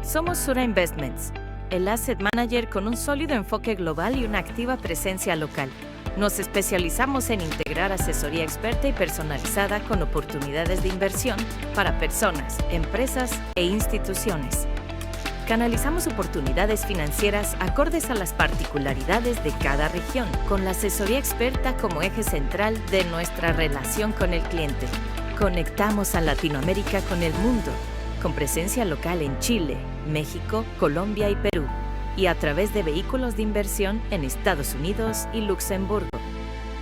Somos Sura Investments, el asset manager con un sólido enfoque global y una activa presencia local. Nos especializamos en integrar asesoría experta y personalizada con oportunidades de inversión para personas, empresas e instituciones. Canalizamos oportunidades financieras acordes a las particularidades de cada región, con la asesoría experta como eje central de nuestra relación con el cliente. Conectamos a Latinoamérica con el mundo, con presencia local en Chile, México, Colombia y Perú, y a través de vehículos de inversión en Estados Unidos y Luxemburgo.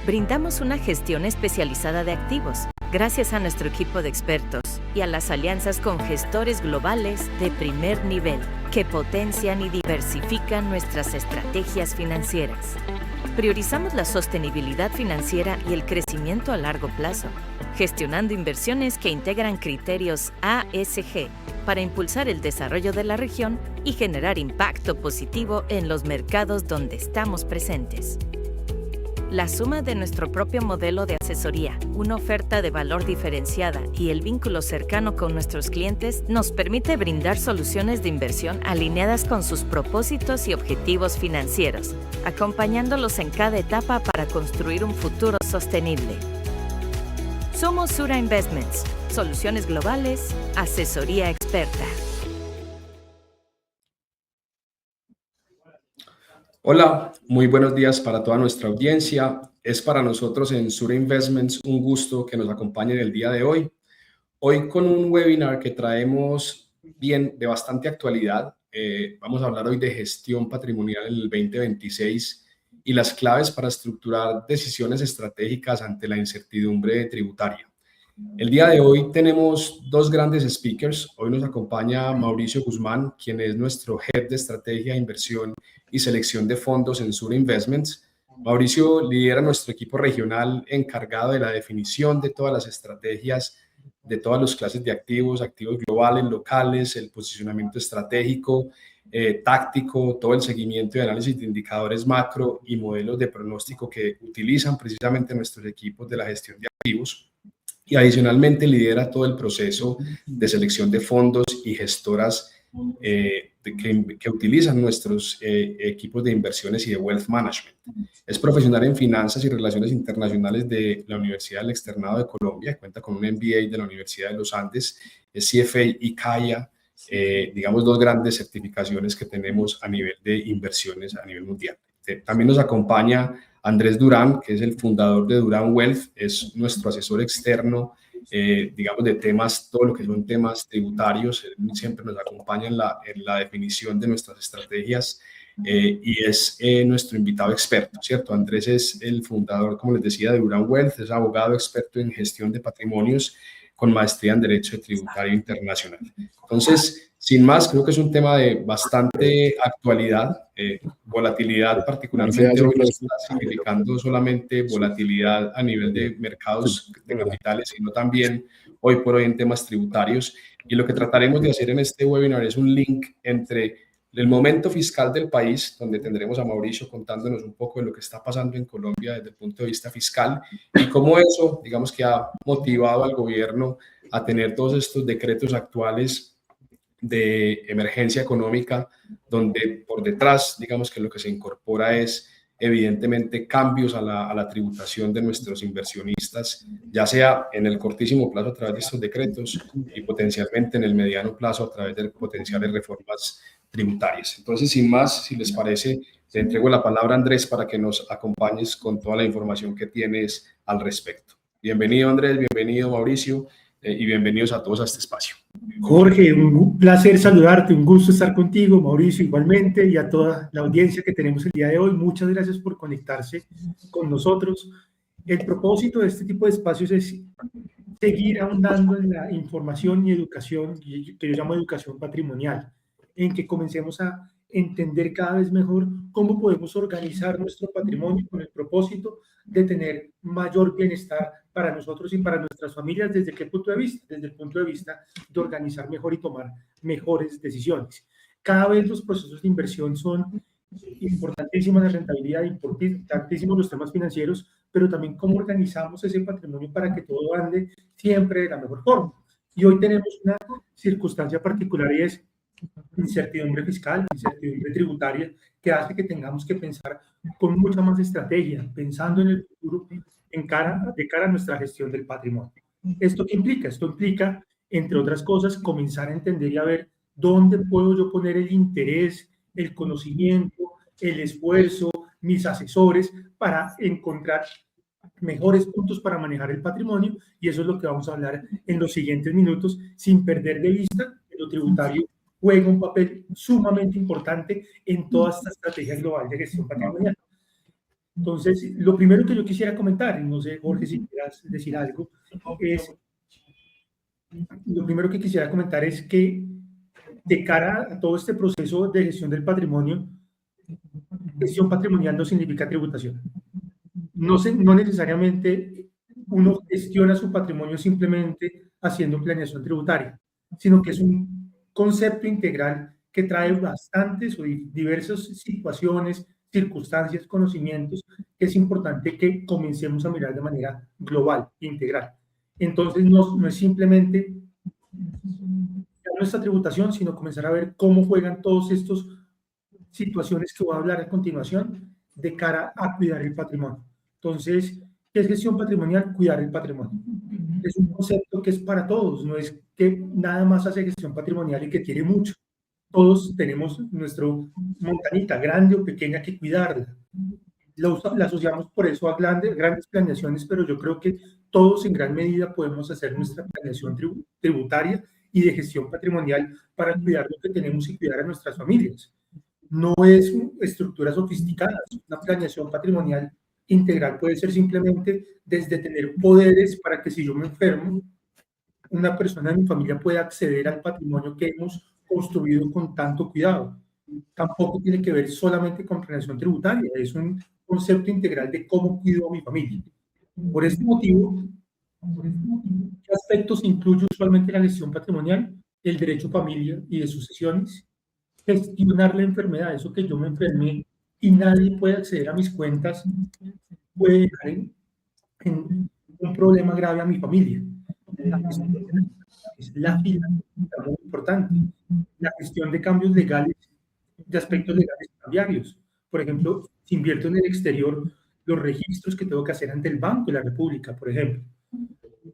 Brindamos una gestión especializada de activos, gracias a nuestro equipo de expertos y a las alianzas con gestores globales de primer nivel, que potencian y diversifican nuestras estrategias financieras. Priorizamos la sostenibilidad financiera y el crecimiento a largo plazo, gestionando inversiones que integran criterios ASG para impulsar el desarrollo de la región y generar impacto positivo en los mercados donde estamos presentes. La suma de nuestro propio modelo de asesoría, una oferta de valor diferenciada y el vínculo cercano con nuestros clientes nos permite brindar soluciones de inversión alineadas con sus propósitos y objetivos financieros, acompañándolos en cada etapa para construir un futuro sostenible. Somos Sura Investments, soluciones globales, asesoría experta. Hola, muy buenos días para toda nuestra audiencia. Es para nosotros en Sura Investments un gusto que nos acompañen el día de hoy. Hoy con un webinar que traemos bien de bastante actualidad. Vamos a hablar hoy de gestión patrimonial en el 2026 y las claves para estructurar decisiones estratégicas ante la incertidumbre tributaria. El día de hoy tenemos dos grandes speakers. Hoy nos acompaña Mauricio Guzmán, quien es nuestro Head de Estrategia, Inversión y Selección de Fondos en Sura Investments. Mauricio lidera nuestro equipo regional encargado de la definición de todas las estrategias de todas las clases de activos, activos globales, locales, el posicionamiento estratégico, táctico, todo el seguimiento y análisis de indicadores macro y modelos de pronóstico que utilizan precisamente nuestros equipos de la gestión de activos. Y adicionalmente lidera todo el proceso de selección de fondos y gestoras que utilizan nuestros equipos de inversiones y de wealth management. Es profesional en finanzas y relaciones internacionales de la Universidad del Externado de Colombia, cuenta con un MBA de la Universidad de los Andes, es CFA y CAIA, digamos dos grandes certificaciones que tenemos a nivel de inversiones a nivel mundial. También nos acompaña Andrés Durán, que es el fundador de Durán Wealth, es nuestro asesor externo, digamos, de temas, todo lo que son temas tributarios. Él siempre nos acompaña en la definición de nuestras estrategias y es nuestro invitado experto, ¿cierto? Andrés es el fundador, como les decía, de Durán Wealth, es abogado experto en gestión de patrimonios con maestría en Derecho Tributario Internacional. Entonces, sin más, creo que es un tema de bastante actualidad, volatilidad particularmente hoy no está significando solamente volatilidad a nivel de mercados de capitales, sino también hoy por hoy en temas tributarios. Y lo que trataremos de hacer en este webinar es un link entre el momento fiscal del país, donde tendremos a Mauricio contándonos un poco de lo que está pasando en Colombia desde el punto de vista fiscal y cómo eso, digamos, que ha motivado al gobierno a tener todos estos decretos actuales de emergencia económica, donde por detrás, digamos que lo que se incorpora es evidentemente cambios a la tributación de nuestros inversionistas, ya sea en el cortísimo plazo a través de estos decretos y potencialmente en el mediano plazo a través de potenciales reformas tributarias. Entonces, sin más, si les parece, te entrego la palabra a Andrés para que nos acompañes con toda la información que tienes al respecto. Bienvenido Andrés, bienvenido Mauricio y bienvenidos a todos a este espacio. Jorge, un placer saludarte, un gusto estar contigo, Mauricio igualmente, y a toda la audiencia que tenemos el día de hoy. Muchas gracias por conectarse con nosotros. El propósito de este tipo de espacios es seguir ahondando en la información y educación, que yo llamo educación patrimonial, en que comencemos a entender cada vez mejor cómo podemos organizar nuestro patrimonio con el propósito de tener mayor bienestar para nosotros y para nuestras familias. ¿Desde qué punto de vista? Desde el punto de vista de organizar mejor y tomar mejores decisiones. Cada vez los procesos de inversión son importantísimos, la rentabilidad, importantísimos los temas financieros, pero también cómo organizamos ese patrimonio para que todo ande siempre de la mejor forma. Y hoy tenemos una circunstancia particular y es incertidumbre fiscal, incertidumbre tributaria, que hace que tengamos que pensar con mucha más estrategia, pensando en el futuro, de cara a nuestra gestión del patrimonio. ¿Esto qué implica? Esto implica, entre otras cosas, comenzar a entender y a ver dónde puedo yo poner el interés, el conocimiento, el esfuerzo, mis asesores, para encontrar mejores puntos para manejar el patrimonio, y eso es lo que vamos a hablar en los siguientes minutos, sin perder de vista que lo tributario juega un papel sumamente importante en toda esta estrategia global de gestión patrimonial. Entonces, lo primero que yo quisiera comentar, no sé, Jorge, si quieras decir algo, lo primero que quisiera comentar es que de cara a todo este proceso de gestión del patrimonio, gestión patrimonial no significa tributación. No necesariamente uno gestiona su patrimonio simplemente haciendo planeación tributaria, sino que es un concepto integral que trae bastantes o diversas situaciones, circunstancias, conocimientos, que es importante que comencemos a mirar de manera global, integral. Entonces, no es simplemente nuestra tributación, sino comenzar a ver cómo juegan todas estas situaciones que voy a hablar a continuación de cara a cuidar el patrimonio. Entonces, ¿qué es gestión patrimonial? Cuidar el patrimonio. Es un concepto que es para todos, no es que nada más hace gestión patrimonial y que quiere mucho. Todos tenemos nuestra montañita, grande o pequeña, que cuidarla. La asociamos por eso a grandes planeaciones, pero yo creo que todos en gran medida podemos hacer nuestra planeación tributaria y de gestión patrimonial para cuidar lo que tenemos y cuidar a nuestras familias. No es estructura sofisticada, una planeación patrimonial integral puede ser simplemente desde tener poderes para que si yo me enfermo, una persona de mi familia pueda acceder al patrimonio que hemos construido con tanto cuidado. Tampoco tiene que ver solamente con planeación tributaria, es un concepto integral de cómo cuido a mi familia. Por este motivo, ¿qué aspectos incluye usualmente la gestión patrimonial? El derecho a familia y de sucesiones, gestionar la enfermedad, eso que yo me enfermé y nadie puede acceder a mis cuentas, puede dejar en un problema grave a mi familia. La fila es muy importante. La gestión de cambios legales, de aspectos legales cambiarios. Por ejemplo, si invierto en el exterior, los registros que tengo que hacer ante el Banco de la República, por ejemplo.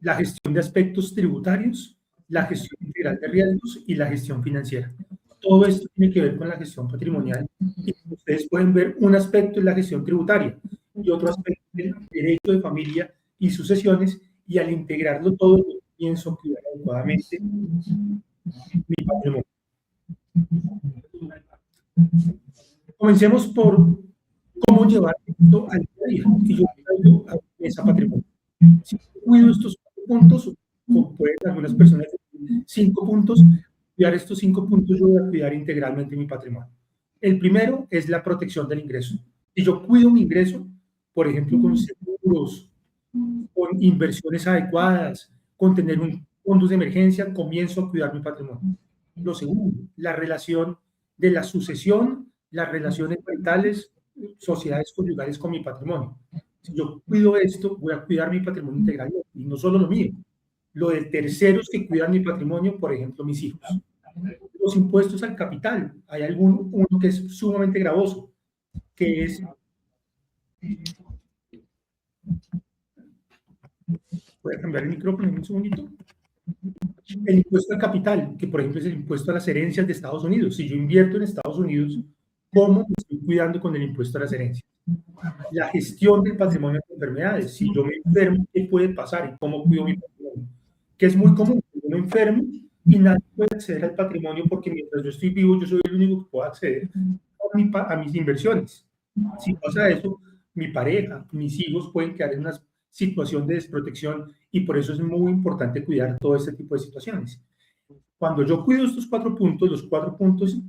La gestión de aspectos tributarios, la gestión integral de riesgos y la gestión financiera. Todo esto tiene que ver con la gestión patrimonial. Y ustedes pueden ver un aspecto en la gestión tributaria y otro aspecto en el derecho de familia y sucesiones, y al integrarlo todo, yo pienso cuidar adecuadamente mi patrimonio. Comencemos por cómo llevar esto al día a día. Si yo cuido a esa patrimonio, si yo cuido estos 4 puntos, como pueden algunas personas decir 5 puntos, cuidar estos 5 puntos, yo voy a cuidar integralmente mi patrimonio. El primero es la protección del ingreso. Si yo cuido mi ingreso, por ejemplo, con seguros, con inversiones adecuadas, con tener fondos de emergencia, comienzo a cuidar mi patrimonio. Lo segundo, la relación de la sucesión, las relaciones maritales, sociedades conyugales con mi patrimonio. Si yo cuido esto, voy a cuidar mi patrimonio integral, y no solo lo mío, lo de terceros que cuidan mi patrimonio, por ejemplo, mis hijos. Los impuestos al capital, hay uno que es sumamente gravoso, que es... Voy a cambiar el micrófono en un segundito. El impuesto al capital, que por ejemplo es el impuesto a las herencias de Estados Unidos. Si yo invierto en Estados Unidos, ¿cómo me estoy cuidando con el impuesto a las herencias? La gestión del patrimonio de enfermedades. Si yo me enfermo, ¿qué puede pasar y cómo cuido mi patrimonio? Que es muy común, yo me enfermo y nadie puede acceder al patrimonio porque mientras yo estoy vivo, yo soy el único que puedo acceder a mis inversiones. Si pasa eso, mi pareja, mis hijos pueden quedar en una situación de desprotección, y por eso es muy importante cuidar todo este tipo de situaciones. Cuando yo cuido estos 4 puntos, los 4 puntos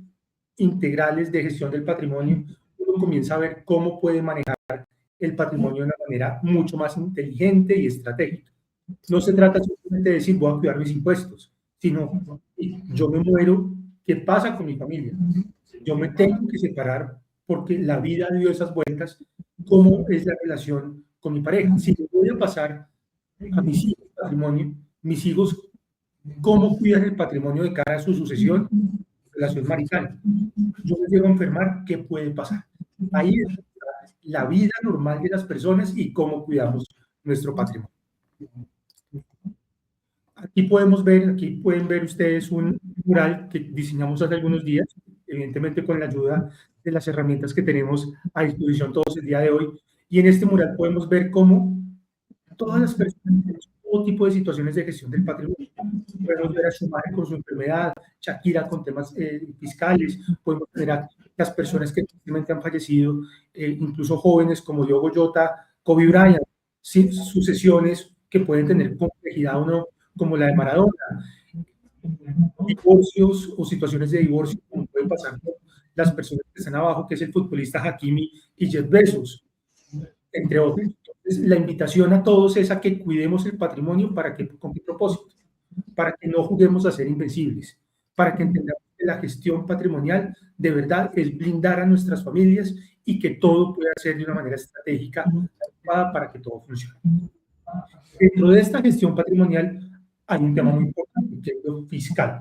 integrales de gestión del patrimonio, uno comienza a ver cómo puede manejar el patrimonio de una manera mucho más inteligente y estratégica. No se trata simplemente de decir voy a cuidar mis impuestos, sino yo me muero, ¿qué pasa con mi familia? Yo me tengo que separar porque la vida dio esas vueltas. ¿Cómo es la relación con mi pareja? Si yo voy a pasar a mis hijos el patrimonio, mis hijos, ¿cómo cuidan el patrimonio de cara a su sucesión? relación marital. Yo me llego a enfermar, ¿qué puede pasar? Ahí es la vida normal de las personas y cómo cuidamos nuestro patrimonio. Aquí pueden ver ustedes un mural que diseñamos hace algunos días, evidentemente con la ayuda de las herramientas que tenemos a disposición todos el día de hoy. Y en este mural podemos ver cómo todas las personas tenemos todo tipo de situaciones de gestión del patrimonio. Podemos ver a Schumacher con su enfermedad, Shakira con temas fiscales, podemos ver a las personas que tristemente han fallecido, incluso jóvenes como Diogo Jota, Kobe Bryant, sucesiones que pueden tener complejidad o no, como la de Maradona, divorcios o situaciones de divorcio, como pueden pasar con las personas que están abajo, que es el futbolista Hakimi y Jeff Bezos, entre otros. Entonces, la invitación a todos es a que cuidemos el patrimonio. ¿Con qué propósito? Para que no juguemos a ser invencibles, para que entendamos que la gestión patrimonial de verdad es blindar a nuestras familias y que todo pueda ser de una manera estratégica para que todo funcione. Dentro de esta gestión patrimonial hay un tema muy importante, que es lo fiscal.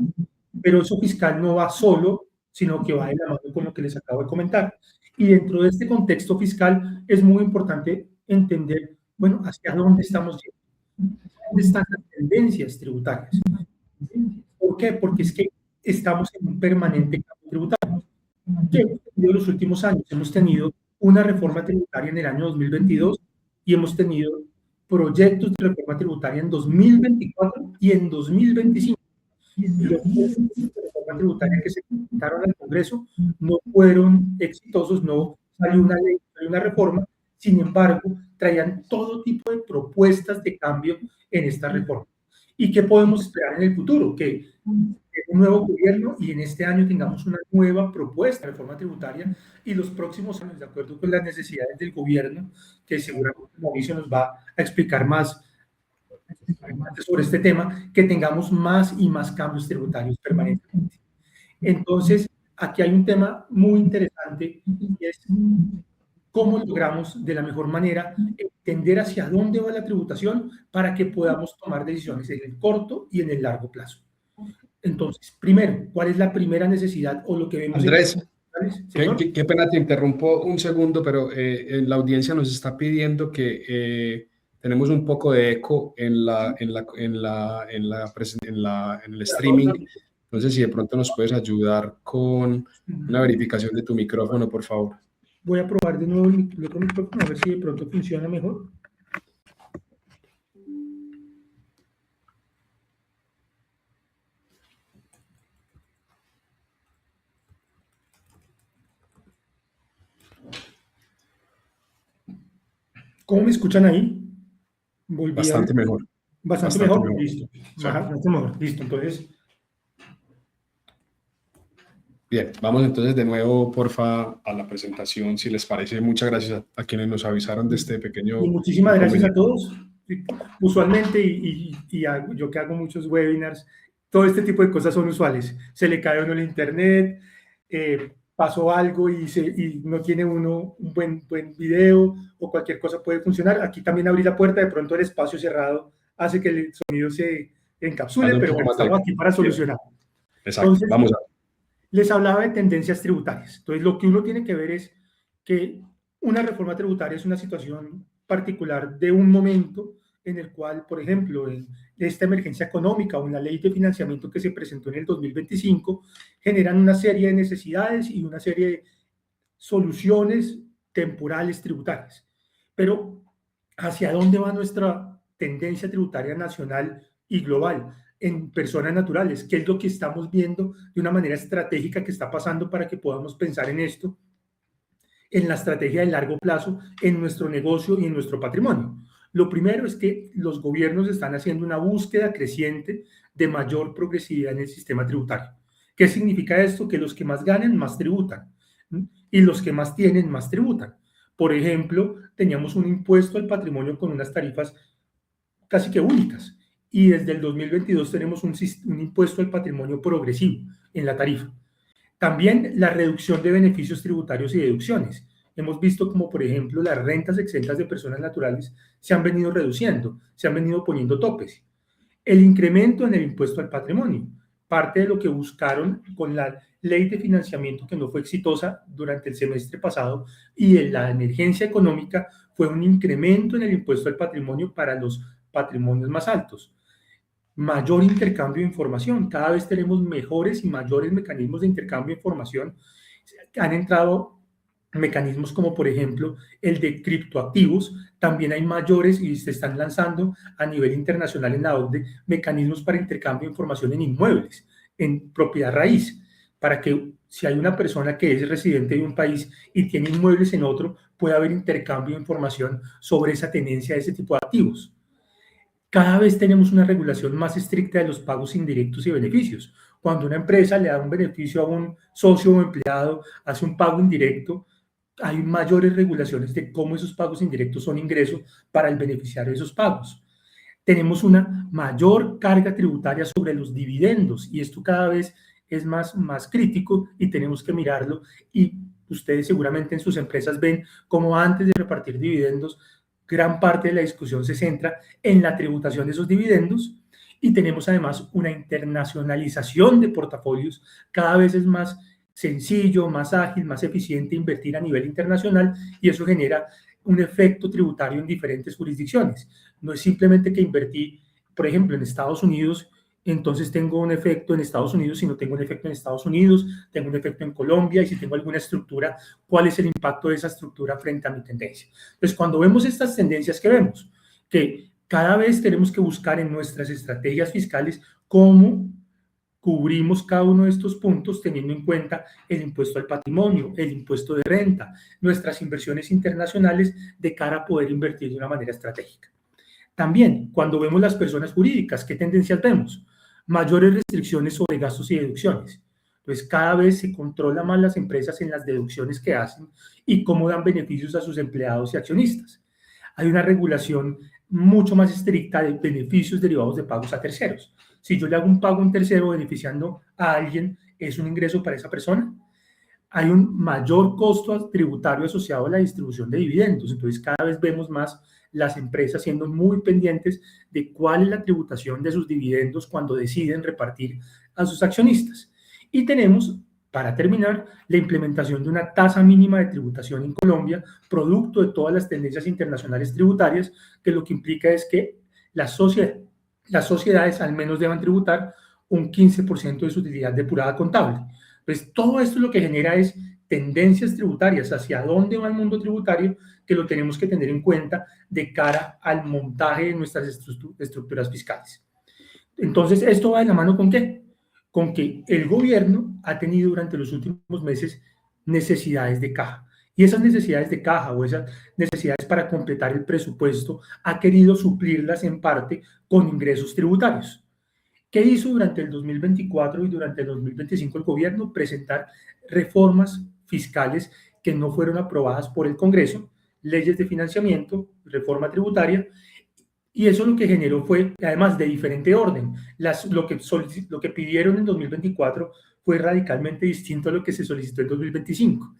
Pero eso fiscal no va solo, sino que va de la mano con lo que les acabo de comentar. Y dentro de este contexto fiscal es muy importante entender, bueno, hacia dónde estamos yendo. ¿Dónde están las tendencias tributarias? ¿Por qué? Porque es que estamos en un permanente cambio tributario. En los últimos años hemos tenido una reforma tributaria en el año 2022 y hemos tenido proyectos de reforma tributaria en 2024 y en 2025. Los proyectos de reforma tributaria que se presentaron al Congreso no fueron exitosos, no salió una ley, salió una reforma. Sin embargo, traían todo tipo de propuestas de cambio en esta reforma. ¿Y qué podemos esperar en el futuro? Que un nuevo gobierno y en este año tengamos una nueva propuesta de reforma tributaria y los próximos años, de acuerdo con las necesidades del gobierno, que seguramente Mauricio nos va a explicar más sobre este tema, que tengamos más y más cambios tributarios permanentemente. Entonces, aquí hay un tema muy interesante y es cómo logramos de la mejor manera entender hacia dónde va la tributación para que podamos tomar decisiones en el corto y en el largo plazo. Entonces, primero, ¿cuál es la primera necesidad o lo que vemos? Andrés, qué pena, te interrumpo un segundo, pero la audiencia nos está pidiendo que tenemos un poco de eco en el streaming. Entonces, si de pronto nos puedes ayudar con una verificación de tu micrófono, por favor. Voy a probar de nuevo el otro micrófono a ver si de pronto funciona mejor. ¿Cómo me escuchan ahí? Bastante mejor. Bastante mejor. Listo. Sí. Bastante mejor. Listo. Entonces. Bien, vamos entonces de nuevo, porfa, a la presentación, si les parece. Muchas gracias a quienes nos avisaron de este pequeño... Y muchísimas gracias a todos. Usualmente, yo que hago muchos webinars, todo este tipo de cosas son usuales. Se le cae a uno el internet, pasó algo y no tiene uno un buen video o cualquier cosa puede funcionar. Aquí también abrí la puerta, de pronto el espacio cerrado hace que el sonido se encapsule, pero bueno, estamos aquí para solucionar. Exacto, entonces, vamos a ver. Les hablaba de tendencias tributarias. Entonces, lo que uno tiene que ver es que una reforma tributaria es una situación particular de un momento en el cual, por ejemplo, en esta emergencia económica o en la ley de financiamiento que se presentó en el 2025, generan una serie de necesidades y una serie de soluciones temporales tributarias. Pero, ¿hacia dónde va nuestra tendencia tributaria nacional y global? En personas naturales, ¿qué es lo que estamos viendo de una manera estratégica que está pasando para que podamos pensar en esto, en la estrategia de largo plazo, en nuestro negocio y en nuestro patrimonio? Lo primero es que los gobiernos están haciendo una búsqueda creciente de mayor progresividad en el sistema tributario. ¿Qué significa esto? Que los que más ganan, más tributan, y los que más tienen, más tributan. Por ejemplo, teníamos un impuesto al patrimonio con unas tarifas casi que únicas. Y desde el 2022 tenemos un impuesto al patrimonio progresivo en la tarifa. También la reducción de beneficios tributarios y deducciones. Hemos visto como, por ejemplo, las rentas exentas de personas naturales se han venido reduciendo, se han venido poniendo topes. El incremento en el impuesto al patrimonio. parte de lo que buscaron con la ley de financiamiento que no fue exitosa durante el semestre pasado y en la emergencia económica fue un incremento en el impuesto al patrimonio para los patrimonios más altos. Mayor intercambio de información, cada vez tenemos mejores y mayores mecanismos de intercambio de información. Han entrado mecanismos como por ejemplo el de criptoactivos, también hay mayores y se están lanzando a nivel internacional en la OCDE mecanismos para intercambio de información en inmuebles, en propiedad raíz, para que si hay una persona que es residente de un país y tiene inmuebles en otro, pueda haber intercambio de información sobre esa tenencia de ese tipo de activos. Cada vez tenemos una regulación más estricta de los pagos indirectos y beneficios. Cuando una empresa le da un beneficio a un socio o empleado, hace un pago indirecto, hay mayores regulaciones de cómo esos pagos indirectos son ingresos para el beneficiario de esos pagos. Tenemos una mayor carga tributaria sobre los dividendos y esto cada vez es más crítico y tenemos que mirarlo, y ustedes seguramente en sus empresas ven cómo antes de repartir dividendos gran parte de la discusión se centra en la tributación de esos dividendos, y tenemos además una internacionalización de portafolios. Cada vez es más sencillo, más ágil, más eficiente invertir a nivel internacional y eso genera un efecto tributario en diferentes jurisdicciones. No es simplemente que invertí, por ejemplo, en Estados Unidos, entonces tengo un efecto en Estados Unidos, sino tengo un efecto en Estados Unidos, tengo un efecto en Colombia, y si tengo alguna estructura, ¿cuál es el impacto de esa estructura frente a mi tendencia? Entonces, cuando vemos estas tendencias que vemos, que cada vez tenemos que buscar en nuestras estrategias fiscales cómo cubrimos cada uno de estos puntos teniendo en cuenta el impuesto al patrimonio, el impuesto de renta, nuestras inversiones internacionales de cara a poder invertir de una manera estratégica. También, cuando vemos las personas jurídicas, ¿qué tendencias vemos? Mayores restricciones sobre gastos y deducciones. Entonces, cada vez se controla más las empresas en las deducciones que hacen y cómo dan beneficios a sus empleados y accionistas. Hay una regulación mucho más estricta de beneficios derivados de pagos a terceros. Si yo le hago un pago a un tercero beneficiando a alguien, ¿es un ingreso para esa persona? Hay un mayor costo tributario asociado a la distribución de dividendos. Entonces, cada vez vemos más las empresas siendo muy pendientes de cuál es la tributación de sus dividendos cuando deciden repartir a sus accionistas. Y tenemos, para terminar, la implementación de una tasa mínima de tributación en Colombia, producto de todas las tendencias internacionales tributarias, que lo que implica es que las sociedades al menos deban tributar un 15% de su utilidad depurada contable. Pues todo esto lo que genera es tendencias tributarias, hacia dónde va el mundo tributario, que lo tenemos que tener en cuenta de cara al montaje de nuestras estructuras fiscales. Entonces, ¿esto va de la mano con qué? Con que el gobierno ha tenido durante los últimos meses necesidades de caja. Y esas necesidades de caja o esas necesidades para completar el presupuesto ha querido suplirlas en parte con ingresos tributarios. ¿Qué hizo durante el 2024 y durante el 2025 el gobierno? Presentar reformas fiscales que no fueron aprobadas por el Congreso, leyes de financiamiento, reforma tributaria, y eso lo que generó fue, además de diferente orden, lo que pidieron en 2024 fue radicalmente distinto a lo que se solicitó en 2025.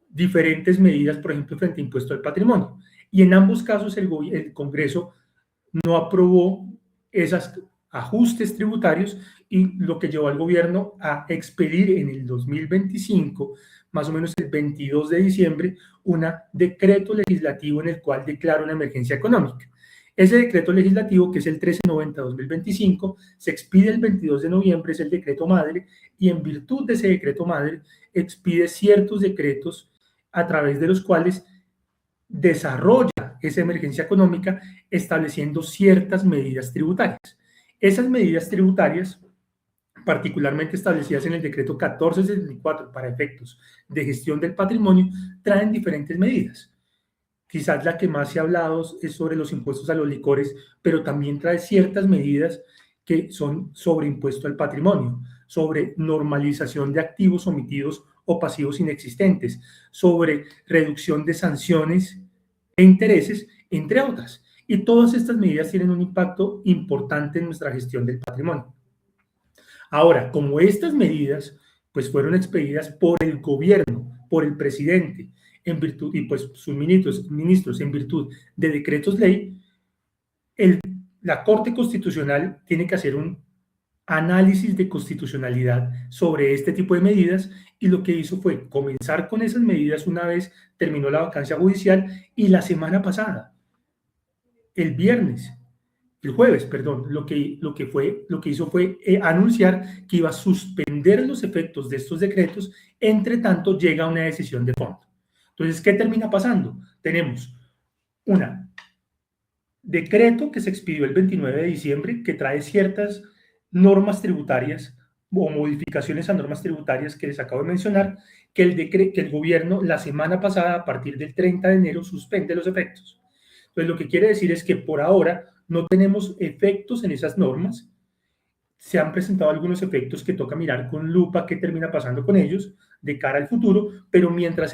Diferentes medidas, por ejemplo, frente a impuesto al patrimonio. Y en ambos casos el Congreso no aprobó esos ajustes tributarios y lo que llevó al gobierno a expedir en el 2025, más o menos el 22 de diciembre, un decreto legislativo en el cual declara una emergencia económica. Ese decreto legislativo, que es el 1390-2025, se expide el 22 de noviembre, es el decreto madre, y en virtud de ese decreto madre expide ciertos decretos a través de los cuales desarrolla esa emergencia económica estableciendo ciertas medidas tributarias. Esas medidas tributarias, particularmente establecidas en el decreto 1474 para efectos de gestión del patrimonio, traen diferentes medidas. Quizás la que más se ha hablado es sobre los impuestos a los licores, pero también trae ciertas medidas que son sobre impuesto al patrimonio, sobre normalización de activos omitidos o pasivos inexistentes, sobre reducción de sanciones e intereses, entre otras. Y todas estas medidas tienen un impacto importante en nuestra gestión del patrimonio. Ahora, como estas medidas pues fueron expedidas por el gobierno, por el presidente, en virtud, y pues sus ministros en virtud de decretos ley, la Corte Constitucional tiene que hacer un análisis de constitucionalidad sobre este tipo de medidas, y lo que hizo fue comenzar con esas medidas una vez terminó la vacancia judicial, y la semana pasada, el jueves, perdón, lo que hizo fue anunciar que iba a suspender los efectos de estos decretos, entre tanto llega una decisión de fondo. Entonces, ¿qué termina pasando? Tenemos un decreto que se expidió el 29 de diciembre que trae ciertas normas tributarias o modificaciones a normas tributarias que les acabo de mencionar, que el gobierno la semana pasada, a partir del 30 de enero, suspende los efectos. Entonces, lo que quiere decir es que por ahora no tenemos efectos en esas normas. Se han presentado algunos efectos que toca mirar con lupa qué termina pasando con ellos de cara al futuro, pero mientras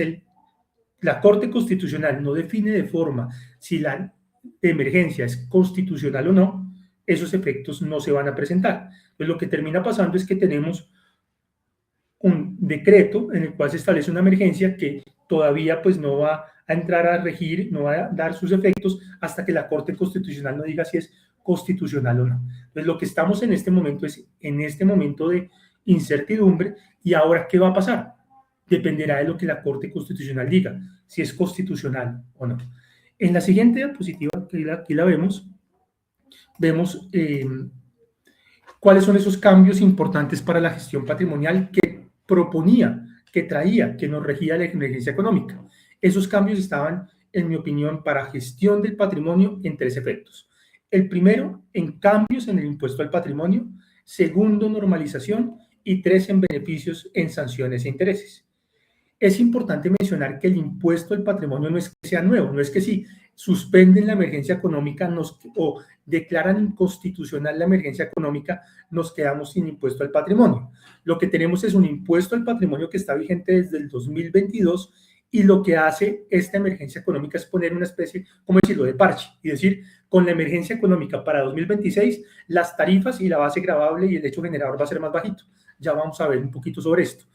la Corte Constitucional no define de forma si la emergencia es constitucional o no, esos efectos no se van a presentar. Entonces, lo que termina pasando es que tenemos un decreto en el cual se establece una emergencia que todavía pues no va a entrar a regir, no va a dar sus efectos hasta que la Corte Constitucional no diga si es constitucional o no. Entonces, lo que estamos en este momento es en este momento de incertidumbre. ¿Y ahora qué va a pasar? Dependerá de lo que la Corte Constitucional diga, si es constitucional o no. En la siguiente diapositiva, que aquí la vemos cuáles son esos cambios importantes para la gestión patrimonial que proponía, que traía, que nos regía la emergencia económica. Esos cambios estaban, en mi opinión, para gestión del patrimonio en 3 efectos. El primero, en cambios en el impuesto al patrimonio. Segundo, normalización. Y 3, en beneficios en sanciones e intereses. Es importante mencionar que el impuesto al patrimonio no es que sea nuevo, no es que si suspenden la emergencia económica o declaran inconstitucional la emergencia económica, nos quedamos sin impuesto al patrimonio. Lo que tenemos es un impuesto al patrimonio que está vigente desde el 2022, y lo que hace esta emergencia económica es poner una especie, ¿cómo decirlo?, de parche, y decir, con la emergencia económica para 2026, las tarifas y la base gravable y el hecho generador va a ser más bajito. Ya vamos a ver un poquito sobre esto.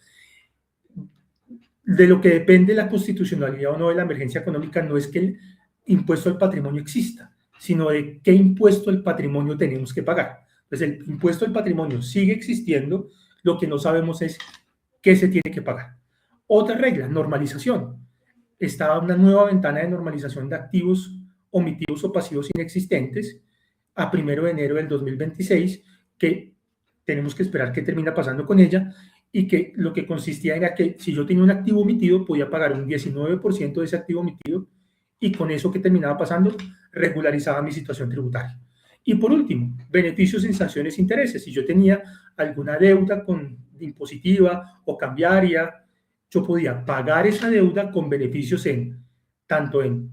De lo que depende la constitucionalidad o no de la emergencia económica no es que el impuesto al patrimonio exista, sino de qué impuesto al patrimonio tenemos que pagar. Entonces, el impuesto al patrimonio sigue existiendo, lo que no sabemos es qué se tiene que pagar. Otra regla, normalización. Estaba una nueva ventana de normalización de activos omitivos o pasivos inexistentes a 1 de enero del 2026, que tenemos que esperar qué termina pasando con ella, y que lo que consistía era que si yo tenía un activo omitido, podía pagar un 19% de ese activo omitido, y con eso que terminaba pasando, regularizaba mi situación tributaria. Y por último, beneficios en sanciones e intereses. Si yo tenía alguna deuda impositiva o cambiaria, yo podía pagar esa deuda con beneficios tanto en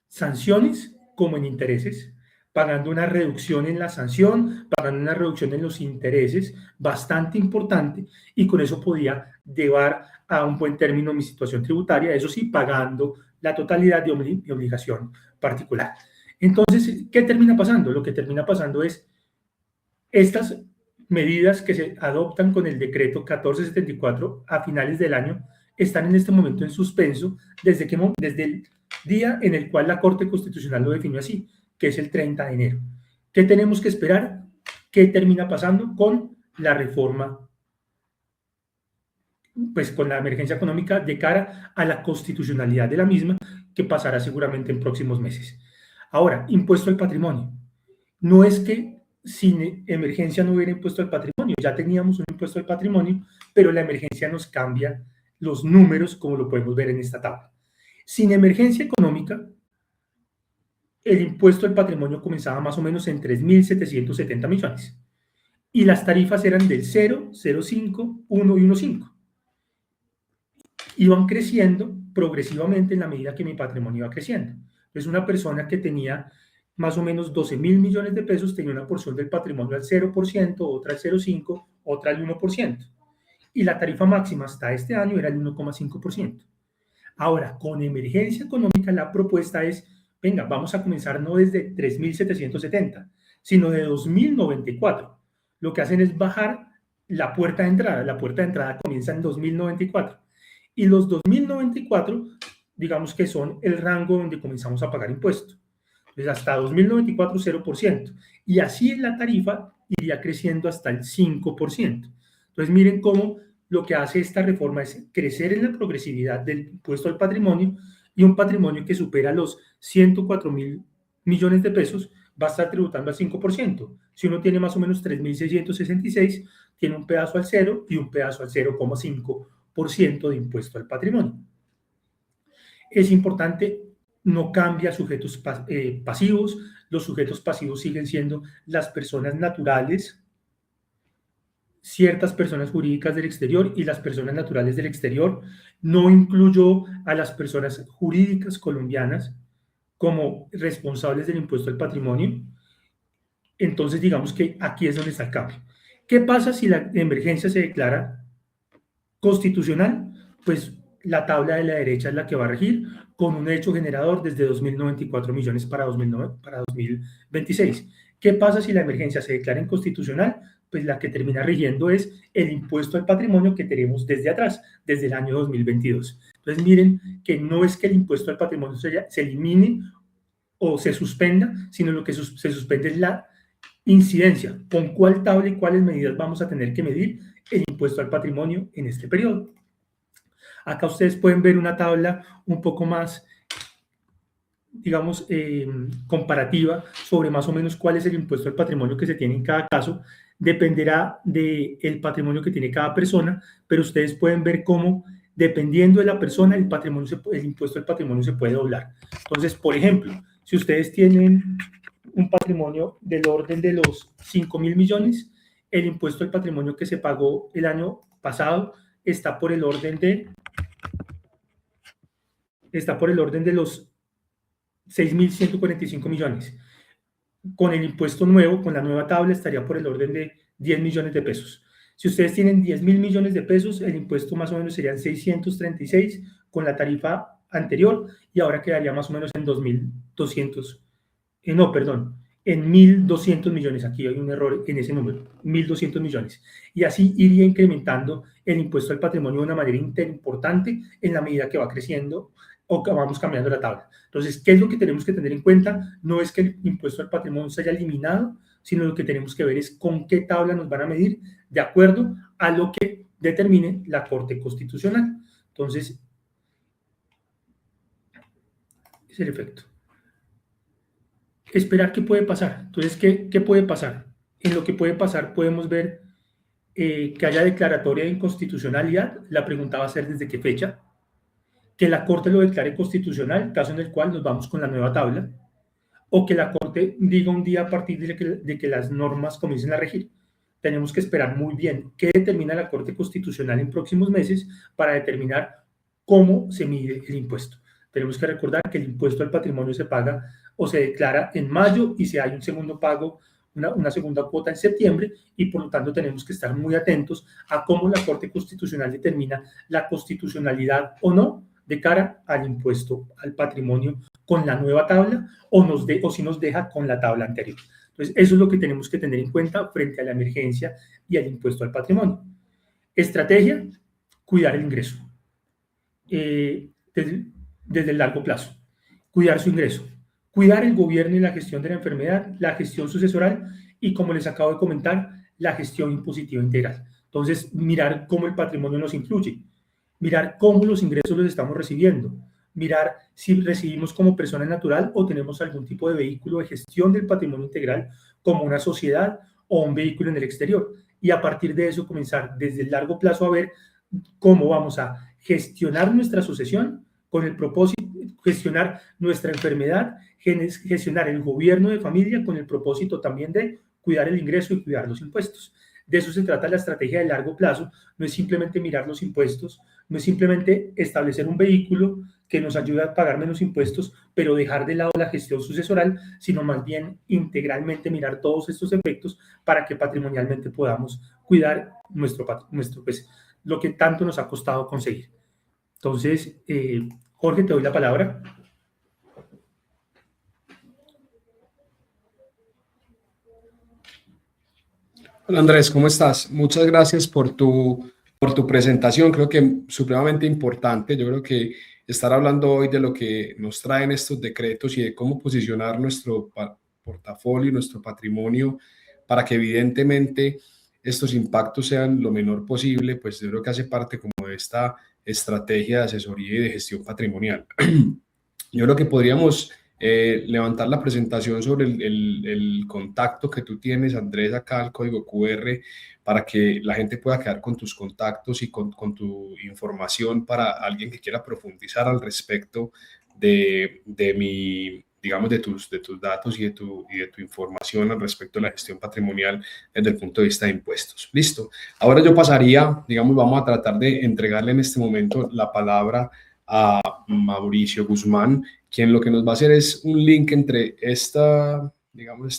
sanciones como en intereses, pagando una reducción en la sanción, pagando una reducción en los intereses, bastante importante, y con eso podía llevar a un buen término mi situación tributaria, eso sí, pagando la totalidad de mi obligación particular. Entonces, ¿qué termina pasando? Lo que termina pasando es estas medidas que se adoptan con el decreto 1474 a finales del año están en este momento en suspenso desde el día en el cual la Corte Constitucional lo definió así, que es el 30 de enero. ¿Qué tenemos que esperar? ¿Qué termina pasando con la reforma? Pues con la emergencia económica de cara a la constitucionalidad de la misma, que pasará seguramente en próximos meses. Ahora, impuesto al patrimonio. No es que sin emergencia no hubiera impuesto al patrimonio, ya teníamos un impuesto al patrimonio, pero la emergencia nos cambia los números, como lo podemos ver en esta tabla. Sin emergencia económica, el impuesto al patrimonio comenzaba más o menos en 3.770 millones. Y las tarifas eran del 0, 0,5, 1 y 1,5. Iban creciendo progresivamente en la medida que mi patrimonio iba creciendo. Entonces, una persona que tenía más o menos 12.000 millones de pesos tenía una porción del patrimonio al 0%, otra al 0,5%, otra al 1%. Y la tarifa máxima hasta este año era el 1,5%. Ahora, con emergencia económica, la propuesta es, venga, vamos a comenzar no desde 3.770, sino de 2.094. Lo que hacen es bajar la puerta de entrada. La puerta de entrada comienza en 2.094. Y los 2.094, digamos que son el rango donde comenzamos a pagar impuestos. Entonces, hasta 2.094, 0%. Y así es la tarifa iría creciendo hasta el 5%. Entonces, miren cómo lo que hace esta reforma es crecer en la progresividad del impuesto al patrimonio, y un patrimonio que supera los 104.000 millones de pesos va a estar tributando al 5%. Si uno tiene más o menos 3.666, tiene un pedazo al 0 y un pedazo al 0,5% de impuesto al patrimonio. Es importante, no cambia sujetos pasivos. Los sujetos pasivos siguen siendo las personas naturales, ciertas personas jurídicas del exterior y las personas naturales del exterior. No incluyó a las personas jurídicas colombianas como responsables del impuesto al patrimonio. Entonces, digamos que aquí es donde está el cambio. ¿Qué pasa si la emergencia se declara constitucional? Pues la tabla de la derecha es la que va a regir, con un hecho generador desde 2.094 millones para 2026. ¿Qué pasa si la emergencia se declara inconstitucional? Pues la que termina rigiendo es el impuesto al patrimonio que tenemos desde atrás, desde el año 2022. Entonces, miren que no es que el impuesto al patrimonio se elimine o se suspenda, sino lo que se suspende es la incidencia. ¿Con cuál tabla y cuáles medidas vamos a tener que medir el impuesto al patrimonio en este periodo? Acá ustedes pueden ver una tabla un poco más, digamos, comparativa sobre más o menos cuál es el impuesto al patrimonio que se tiene en cada caso. Dependerá del patrimonio que tiene cada persona, pero ustedes pueden ver cómo, dependiendo de la persona, el impuesto al patrimonio se puede doblar. Entonces, por ejemplo, si ustedes tienen un patrimonio del orden de los 5.000 millones, el impuesto al patrimonio que se pagó el año pasado está por el orden de los 6.145 millones. Con el impuesto nuevo, con la nueva tabla, estaría por el orden de 10 millones de pesos. Si ustedes tienen 10.000 millones de pesos, el impuesto más o menos serían 636 con la tarifa anterior, y ahora quedaría más o menos en 2.200, en 1.200 millones. Aquí hay un error en ese número, 1.200 millones. Y así iría incrementando el impuesto al patrimonio de una manera importante en la medida que va creciendo o que vamos cambiando la tabla. Entonces, ¿qué es lo que tenemos que tener en cuenta? No es que el impuesto al patrimonio se haya eliminado, sino lo que tenemos que ver es con qué tabla nos van a medir de acuerdo a lo que determine la Corte Constitucional. Entonces, es el efecto. Esperar qué puede pasar. Entonces, ¿qué puede pasar? En lo que puede pasar podemos ver que haya declaratoria de inconstitucionalidad. La pregunta va a ser ¿desde qué fecha? Que la Corte lo declare constitucional, caso en el cual nos vamos con la nueva tabla, o que la Corte diga un día a partir de que las normas comiencen a regir. Tenemos que esperar muy bien qué determina la Corte Constitucional en próximos meses para determinar cómo se mide el impuesto. Tenemos que recordar que el impuesto al patrimonio se paga o se declara en mayo, y si hay un segundo pago, una segunda cuota en septiembre, y por lo tanto tenemos que estar muy atentos a cómo la Corte Constitucional determina la constitucionalidad o no de cara al impuesto al patrimonio con la nueva tabla, o si nos deja con la tabla anterior. Entonces, eso es lo que tenemos que tener en cuenta frente a la emergencia y al impuesto al patrimonio. Estrategia: cuidar el ingreso. Desde el largo plazo, cuidar su ingreso, cuidar el gobierno y la gestión de la enfermedad, la gestión sucesoral y, como les acabo de comentar, la gestión impositiva integral. Entonces, mirar cómo el patrimonio nos influye, mirar cómo los ingresos los estamos recibiendo, mirar si recibimos como persona natural o tenemos algún tipo de vehículo de gestión del patrimonio integral como una sociedad o un vehículo en el exterior, y a partir de eso comenzar desde el largo plazo a ver cómo vamos a gestionar nuestra sucesión con el propósito, gestionar nuestra enfermedad, gestionar el gobierno de familia con el propósito también de cuidar el ingreso y cuidar los impuestos. De eso se trata la estrategia de largo plazo. No es simplemente mirar los impuestos, no es simplemente establecer un vehículo que nos ayude a pagar menos impuestos, pero dejar de lado la gestión sucesoral, sino más bien integralmente mirar todos estos efectos para que patrimonialmente podamos cuidar pues, lo que tanto nos ha costado conseguir. Entonces, Jorge, te doy la palabra. Hola Andrés, ¿cómo estás? Muchas gracias por tu presentación. Creo que supremamente importante. Yo creo que estar hablando hoy de lo que nos traen estos decretos y de cómo posicionar nuestro portafolio, nuestro patrimonio para que evidentemente estos impactos sean lo menor posible, pues yo creo que hace parte como de esta estrategia de asesoría y de gestión patrimonial. Yo creo que podríamos levantar la presentación sobre el contacto que tú tienes, Andrés, acá, el código QR, para que la gente pueda quedar con tus contactos y con tu información para alguien que quiera profundizar al respecto digamos, de tus datos y de tu información al respecto de la gestión patrimonial desde el punto de vista de impuestos. Listo. Ahora yo pasaría, digamos, vamos a tratar de entregarle en este momento la palabra a Mauricio Guzmán, quien lo que nos va a hacer es un link entre estas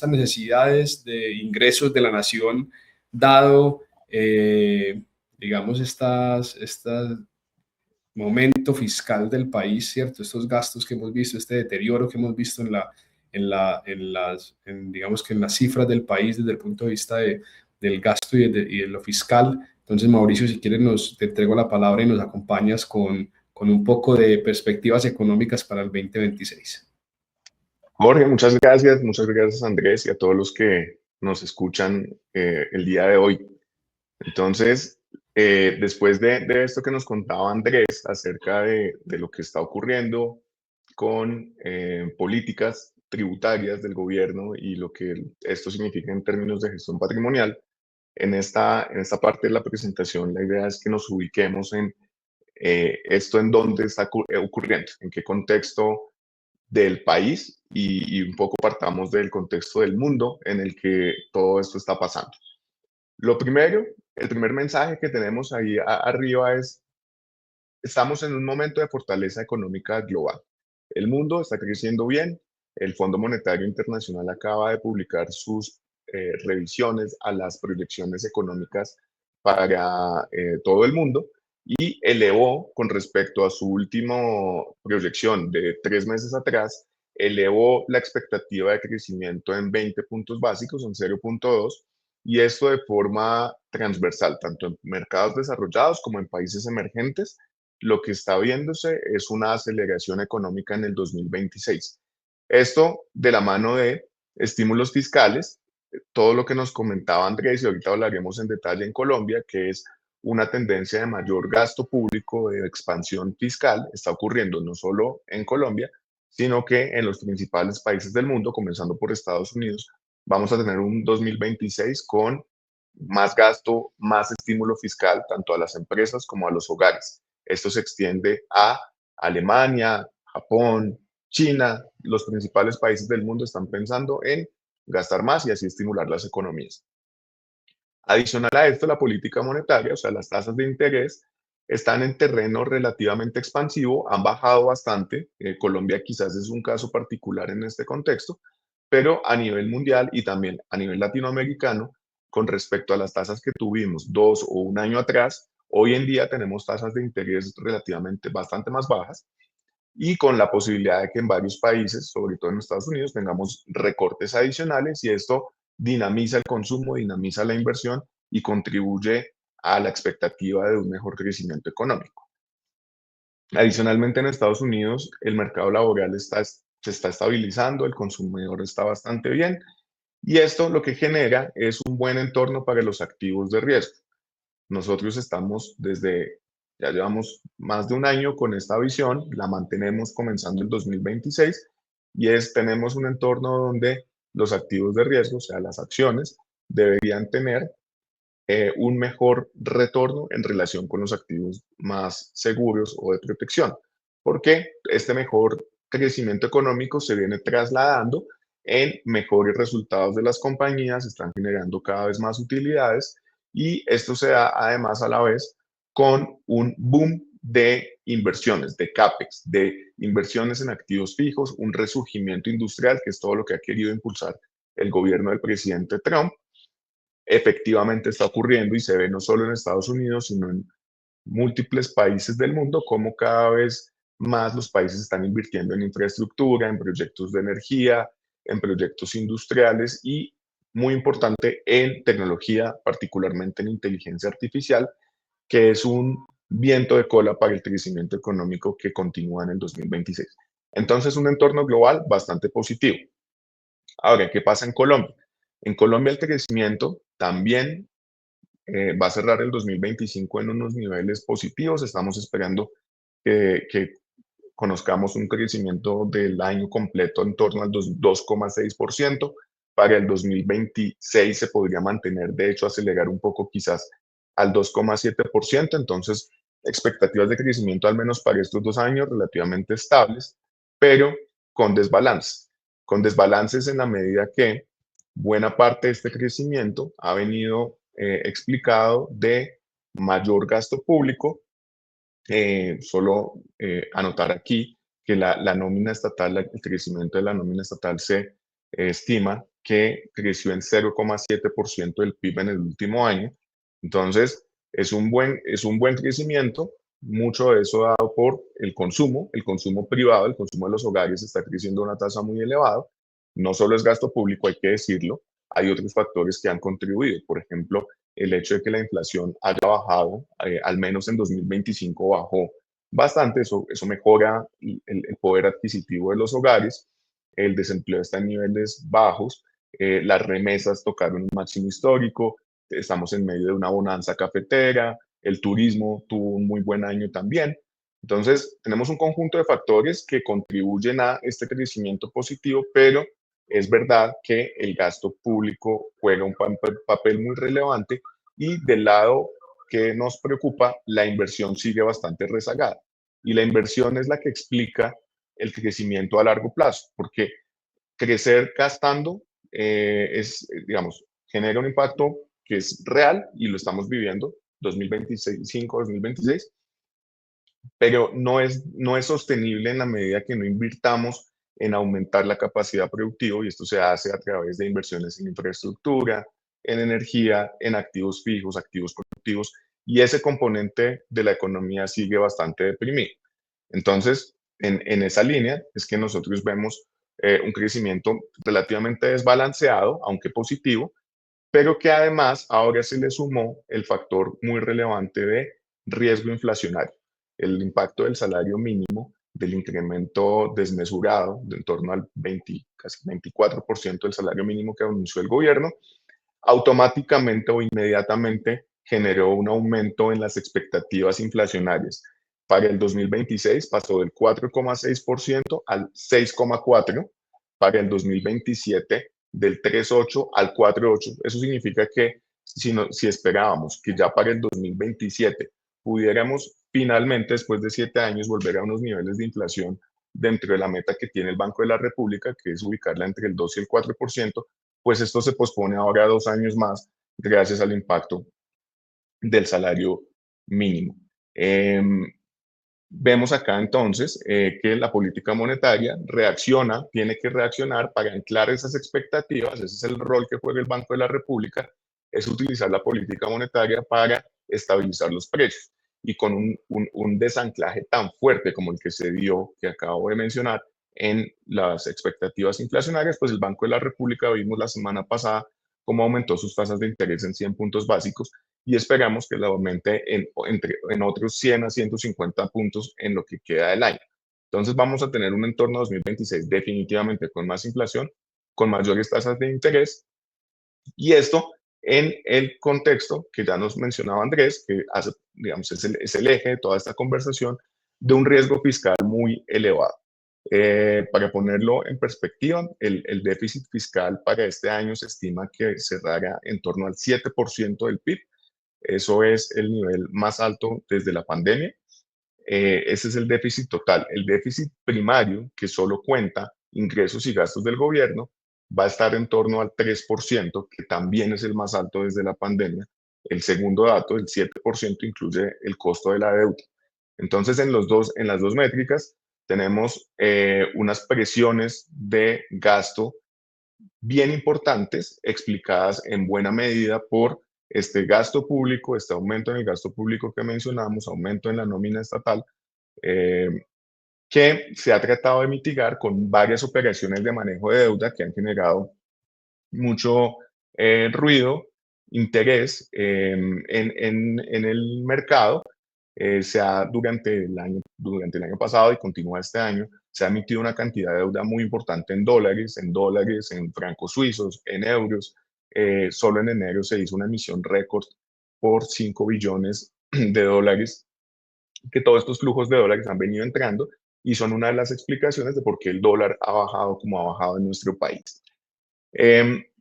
necesidades de ingresos de la nación, dado, digamos, estas momento fiscal del país, ¿cierto? Estos gastos que hemos visto, este deterioro que hemos visto digamos que en las cifras del país desde el punto de vista del gasto y de lo fiscal. Entonces, Mauricio, si quieres, te entrego la palabra y nos acompañas con un poco de perspectivas económicas para el 2026. Jorge, muchas gracias Andrés y a todos los que nos escuchan el día de hoy. Entonces, después de esto que nos contaba Andrés acerca de lo que está ocurriendo con políticas tributarias del gobierno y lo que esto significa en términos de gestión patrimonial, en esta parte de la presentación la idea es que nos ubiquemos en esto en dónde está ocurriendo, en qué contexto del país y un poco partamos del contexto del mundo en el que todo esto está pasando. Lo primero, el primer mensaje que tenemos ahí arriba es, estamos en un momento de fortaleza económica global. El mundo está creciendo bien. El Fondo Monetario Internacional acaba de publicar sus revisiones a las proyecciones económicas para todo el mundo y elevó con respecto a su última proyección de 3 meses atrás, elevó la expectativa de crecimiento en 20 puntos básicos, en 0.2, y esto de forma transversal, tanto en mercados desarrollados como en países emergentes. Lo que está viéndose es una aceleración económica en el 2026. Esto de la mano de estímulos fiscales, todo lo que nos comentaba Andrés, y ahorita hablaremos en detalle en Colombia, que es una tendencia de mayor gasto público, de expansión fiscal, está ocurriendo no solo en Colombia, sino que en los principales países del mundo, comenzando por Estados Unidos, vamos a tener un 2026 con más gasto, más estímulo fiscal, tanto a las empresas como a los hogares. Esto se extiende a Alemania, Japón, China. Los principales países del mundo están pensando en gastar más y así estimular las economías. Adicional a esto, la política monetaria, o sea, las tasas de interés, están en terreno relativamente expansivo, han bajado bastante. Colombia quizás es un caso particular en este contexto, pero a nivel mundial y también a nivel latinoamericano, con respecto a las tasas que tuvimos 2 o 1 año atrás, hoy en día tenemos tasas de interés relativamente bastante más bajas y con la posibilidad de que en varios países, sobre todo en Estados Unidos, tengamos recortes adicionales y esto dinamiza el consumo, dinamiza la inversión y contribuye a la expectativa de un mejor crecimiento económico. Adicionalmente, en Estados Unidos, el mercado laboral se está estabilizando, el consumidor está bastante bien y esto lo que genera es un buen entorno para los activos de riesgo. Nosotros ya llevamos más de 1 año con esta visión, la mantenemos comenzando el 2026 y tenemos un entorno donde los activos de riesgo, o sea, las acciones, deberían tener un mejor retorno en relación con los activos más seguros o de protección, porque este mejor crecimiento económico se viene trasladando en mejores resultados de las compañías, están generando cada vez más utilidades y esto se da además a la vez con un boom de inversiones, de CAPEX, de inversiones en activos fijos, un resurgimiento industrial, que es todo lo que ha querido impulsar el gobierno del presidente Trump. Efectivamente está ocurriendo y se ve no solo en Estados Unidos, sino en múltiples países del mundo, como cada vez más los países están invirtiendo en infraestructura, en proyectos de energía, en proyectos industriales y, muy importante, en tecnología, particularmente en inteligencia artificial, que es un viento de cola para el crecimiento económico que continúa en el 2026. Entonces, un entorno global bastante positivo. Ahora, ¿qué pasa en Colombia? En Colombia el crecimiento también va a cerrar el 2025 en unos niveles positivos. Estamos esperando que conozcamos un crecimiento del año completo en torno al 2,6%. Para el 2026 se podría mantener, de hecho, acelerar un poco quizás al 2,7%. Entonces, expectativas de crecimiento al menos para estos 2 años relativamente estables, pero con desbalance. Con desbalances en la medida que buena parte de este crecimiento ha venido explicado de mayor gasto público. Solo anotar aquí que la nómina estatal, el crecimiento de la nómina estatal se estima que creció en 0,7% del PIB en el último año. Entonces, es un buen crecimiento, mucho de eso dado por el consumo privado, el consumo de los hogares está creciendo a una tasa muy elevada. No solo es gasto público, hay que decirlo, hay otros factores que han contribuido. Por ejemplo, el hecho de que la inflación haya bajado, al menos en 2025 bajó bastante, eso mejora el poder adquisitivo de los hogares, el desempleo está en niveles bajos, las remesas tocaron un máximo histórico, estamos en medio de una bonanza cafetera, el turismo tuvo un muy buen año también. Entonces, tenemos un conjunto de factores que contribuyen a este crecimiento positivo, pero es verdad que el gasto público juega un papel muy relevante y del lado que nos preocupa, la inversión sigue bastante rezagada. Y la inversión es la que explica el crecimiento a largo plazo, porque crecer gastando digamos, genera un impacto que es real y lo estamos viviendo 2025, 2026, pero no es sostenible en la medida que no invirtamos en aumentar la capacidad productiva, y esto se hace a través de inversiones en infraestructura, en energía, en activos fijos, activos productivos, y ese componente de la economía sigue bastante deprimido. Entonces, en esa línea es que nosotros vemos un crecimiento relativamente desbalanceado, aunque positivo, pero que además ahora se le sumó el factor muy relevante de riesgo inflacionario, el impacto del salario mínimo, del incremento desmesurado de en torno al 20, casi 24% del salario mínimo que anunció el gobierno, automáticamente o inmediatamente generó un aumento en las expectativas inflacionarias. Para el 2026 pasó del 4,6% al 6,4%, para el 2027 del 3,8 al 4,8. Eso significa que si esperábamos que ya para el 2027 pudiéramos finalmente, después de 7 años, volver a unos niveles de inflación dentro de la meta que tiene el Banco de la República, que es ubicarla entre el 2 y el 4%, pues esto se pospone ahora 2 años más gracias al impacto del salario mínimo. Vemos acá entonces que la política monetaria tiene que reaccionar para anclar esas expectativas. Ese es el rol que juega el Banco de la República, es utilizar la política monetaria para estabilizar los precios. Y con un desanclaje tan fuerte como el que se dio, que acabo de mencionar, en las expectativas inflacionarias, pues el Banco de la República, vimos la semana pasada cómo aumentó sus tasas de interés en 100 puntos básicos, y esperamos que la aumente en otros 100 a 150 puntos en lo que queda del año. Entonces vamos a tener un entorno 2026 definitivamente con más inflación, con mayores tasas de interés, y esto en el contexto que ya nos mencionaba Andrés, que digamos, es el eje de toda esta conversación, de un riesgo fiscal muy elevado. Para ponerlo en perspectiva, el déficit fiscal para este año se estima que cerrará en torno al 7% del PIB. Eso es el nivel más alto desde la pandemia. Ese es el déficit total. El déficit primario, que solo cuenta ingresos y gastos del gobierno, va a estar en torno al 3%, que también es el más alto desde la pandemia. El segundo dato, el 7%, incluye el costo de la deuda. Entonces, en las dos métricas tenemos unas presiones de gasto bien importantes, explicadas en buena medida por este gasto público, este aumento en el gasto público que mencionamos, aumento en la nómina estatal, que se ha tratado de mitigar con varias operaciones de manejo de deuda que han generado mucho ruido, interés en el mercado. Durante el año pasado y continúa este año, se ha emitido una cantidad de deuda muy importante en dólares, en francos suizos, en euros, solo en enero se hizo una emisión récord por 5 billones de dólares, que todos estos flujos de dólares han venido entrando y son una de las explicaciones de por qué el dólar ha bajado como ha bajado en nuestro país.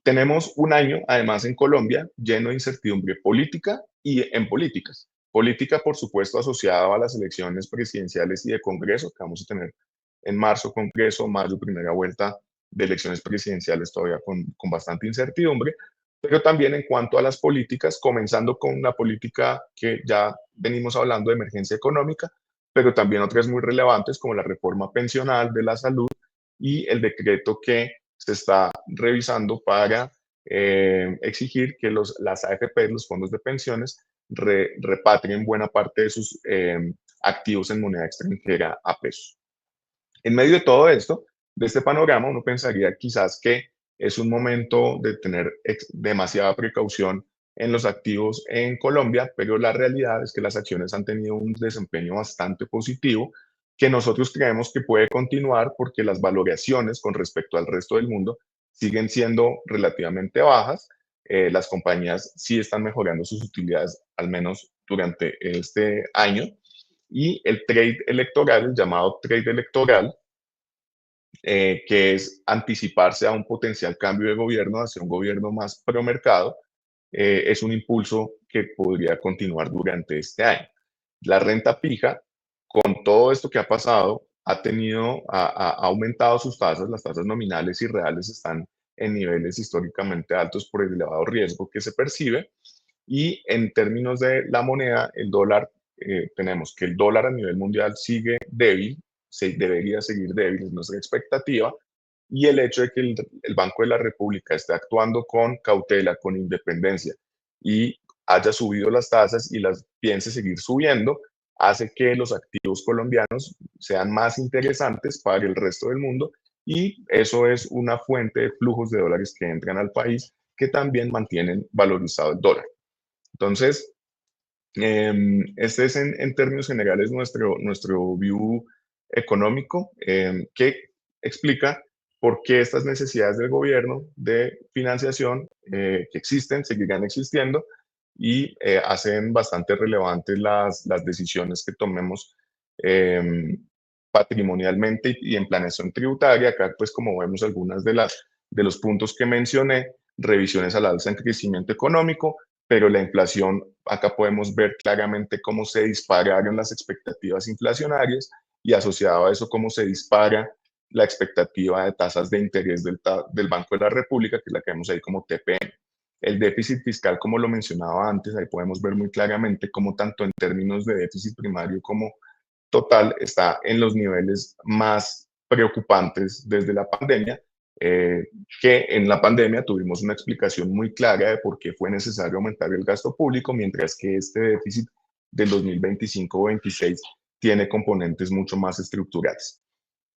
Tenemos un año, además, en Colombia lleno de incertidumbre política y en políticas. Política, por supuesto, asociada a las elecciones presidenciales y de Congreso, que vamos a tener en marzo Congreso, mayo primera vuelta de elecciones presidenciales todavía con bastante incertidumbre, pero también en cuanto a las políticas, comenzando con una política que ya venimos hablando de emergencia económica, pero también otras muy relevantes como la reforma pensional, de la salud y el decreto que se está revisando para exigir que las AFP, los fondos de pensiones, repatrien buena parte de sus activos en moneda extranjera a pesos. En medio de todo esto, de este panorama, uno pensaría quizás que es un momento de tener demasiada precaución en los activos en Colombia, pero la realidad es que las acciones han tenido un desempeño bastante positivo que nosotros creemos que puede continuar porque las valoraciones con respecto al resto del mundo siguen siendo relativamente bajas. Las compañías sí están mejorando sus utilidades, al menos durante este año. Y el trade electoral, el llamado trade electoral, que es anticiparse a un potencial cambio de gobierno hacia un gobierno más pro mercado, es un impulso que podría continuar durante este año. La renta fija, con todo esto que ha pasado, ha aumentado sus tasas, las tasas nominales y reales están en niveles históricamente altos por el elevado riesgo que se percibe. Y en términos de la moneda, el dólar, tenemos que el dólar a nivel mundial sigue débil, debería seguir débil, es nuestra expectativa, y el hecho de que el Banco de la República esté actuando con cautela, con independencia, y haya subido las tasas y las piense seguir subiendo, hace que los activos colombianos sean más interesantes para el resto del mundo, y eso es una fuente de flujos de dólares que entran al país que también mantienen valorizado el dólar. Entonces, este es en términos generales nuestro view económico, que explica por qué estas necesidades del gobierno de financiación que existen, seguirán existiendo y hacen bastante relevantes las decisiones que tomemos patrimonialmente y en planeación tributaria. Acá, pues, como vemos algunas de los puntos que mencioné, revisiones al alza en crecimiento económico, pero la inflación, acá podemos ver claramente cómo se dispararon las expectativas inflacionarias y asociado a eso cómo se dispara la expectativa de tasas de interés del Banco de la República, que es la que vemos ahí como TPM. El déficit fiscal, como lo mencionaba antes, ahí podemos ver muy claramente cómo tanto en términos de déficit primario como total está en los niveles más preocupantes desde la pandemia, que en la pandemia tuvimos una explicación muy clara de por qué fue necesario aumentar el gasto público, mientras que este déficit del 2025-26 tiene componentes mucho más estructurales.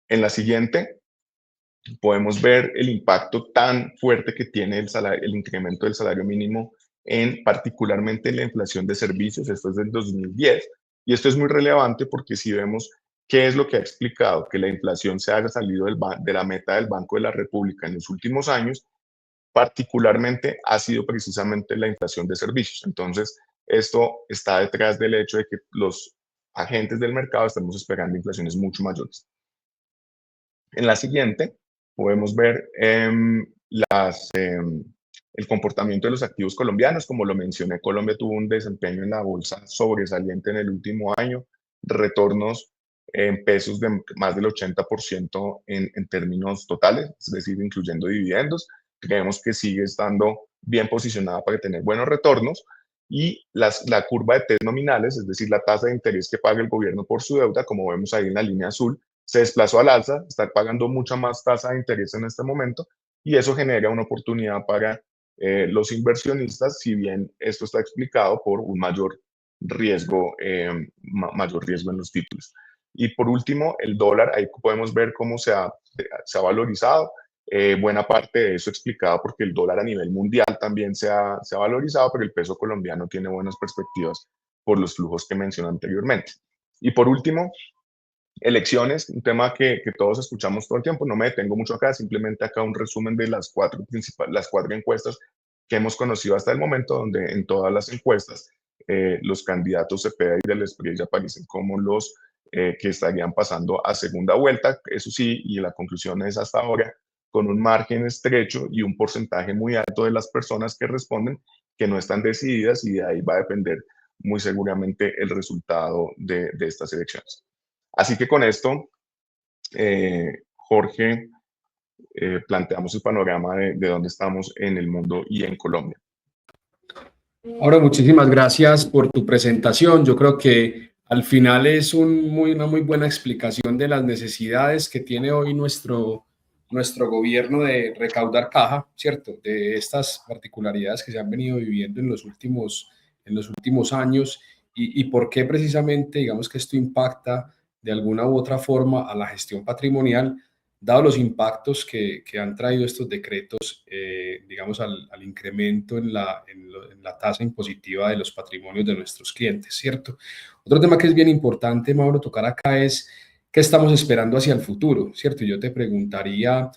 En la siguiente podemos ver el impacto tan fuerte que tiene el incremento del salario mínimo particularmente en la inflación de servicios. Esto es del 2010 y esto es muy relevante porque si vemos qué es lo que ha explicado que la inflación se haya salido de la meta del Banco de la República en los últimos años, particularmente ha sido precisamente la inflación de servicios. Entonces, esto está detrás del hecho de que los agentes del mercado estamos esperando inflaciones mucho mayores. En la siguiente podemos ver el comportamiento de los activos colombianos. Como lo mencioné, Colombia tuvo un desempeño en la bolsa sobresaliente en el último año, retornos en pesos de más del 80% en términos totales, es decir, incluyendo dividendos. Creemos que sigue estando bien posicionada para tener buenos retornos. Y la curva de test nominales, es decir, la tasa de interés que paga el gobierno por su deuda, como vemos ahí en la línea azul, se desplazó al alza, está pagando mucha más tasa de interés en este momento y eso genera una oportunidad para los inversionistas, si bien esto está explicado por un mayor riesgo en los títulos. Y por último, el dólar, ahí podemos ver cómo se ha valorizado. Buena parte de eso explicado porque el dólar a nivel mundial también se ha valorizado, pero el peso colombiano tiene buenas perspectivas por los flujos que mencioné anteriormente. Y por último, elecciones, un tema que todos escuchamos todo el tiempo. No me detengo mucho acá, simplemente acá un resumen de las cuatro encuestas que hemos conocido hasta el momento, donde en todas las encuestas los candidatos Cepeda y del Espriella aparecen como los que estarían pasando a segunda vuelta, eso sí, y la conclusión es hasta ahora, con un margen estrecho y un porcentaje muy alto de las personas que responden que no están decididas, y de ahí va a depender muy seguramente el resultado de estas elecciones. Así que con esto, Jorge, planteamos el panorama de dónde estamos en el mundo y en Colombia. Ahora, muchísimas gracias por tu presentación. Yo creo que al final es una muy buena explicación de las necesidades que tiene hoy nuestro gobierno de recaudar caja, ¿cierto? De estas particularidades que se han venido viviendo en los últimos años y por qué precisamente, digamos que esto impacta de alguna u otra forma a la gestión patrimonial, dado los impactos que han traído estos decretos, digamos, al incremento en la tasa impositiva de los patrimonios de nuestros clientes, ¿cierto? Otro tema que es bien importante, Mauro, tocar acá es qué estamos esperando hacia el futuro, ¿cierto? Yo te preguntaría,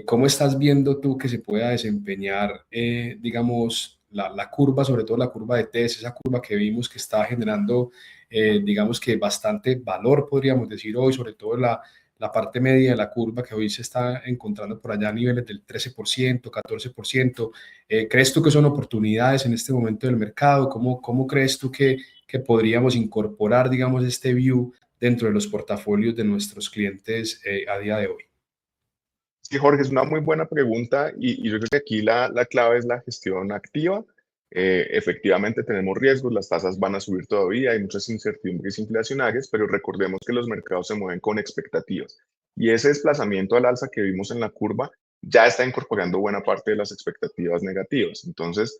¿cómo estás viendo tú que se pueda desempeñar, digamos, la curva, sobre todo la curva de TES, esa curva que vimos que está generando, digamos que bastante valor, podríamos decir hoy, sobre todo la parte media de la curva que hoy se está encontrando por allá a niveles del 13%, 14%. ¿Crees tú que son oportunidades en este momento del mercado? ¿Cómo crees tú que podríamos incorporar, digamos, este view dentro de los portafolios de nuestros clientes a día de hoy? Sí, Jorge, es una muy buena pregunta y yo creo que aquí la clave es la gestión activa. Efectivamente tenemos riesgos, las tasas van a subir todavía, hay muchas incertidumbres inflacionarias, pero recordemos que los mercados se mueven con expectativas y ese desplazamiento al alza que vimos en la curva ya está incorporando buena parte de las expectativas negativas. Entonces,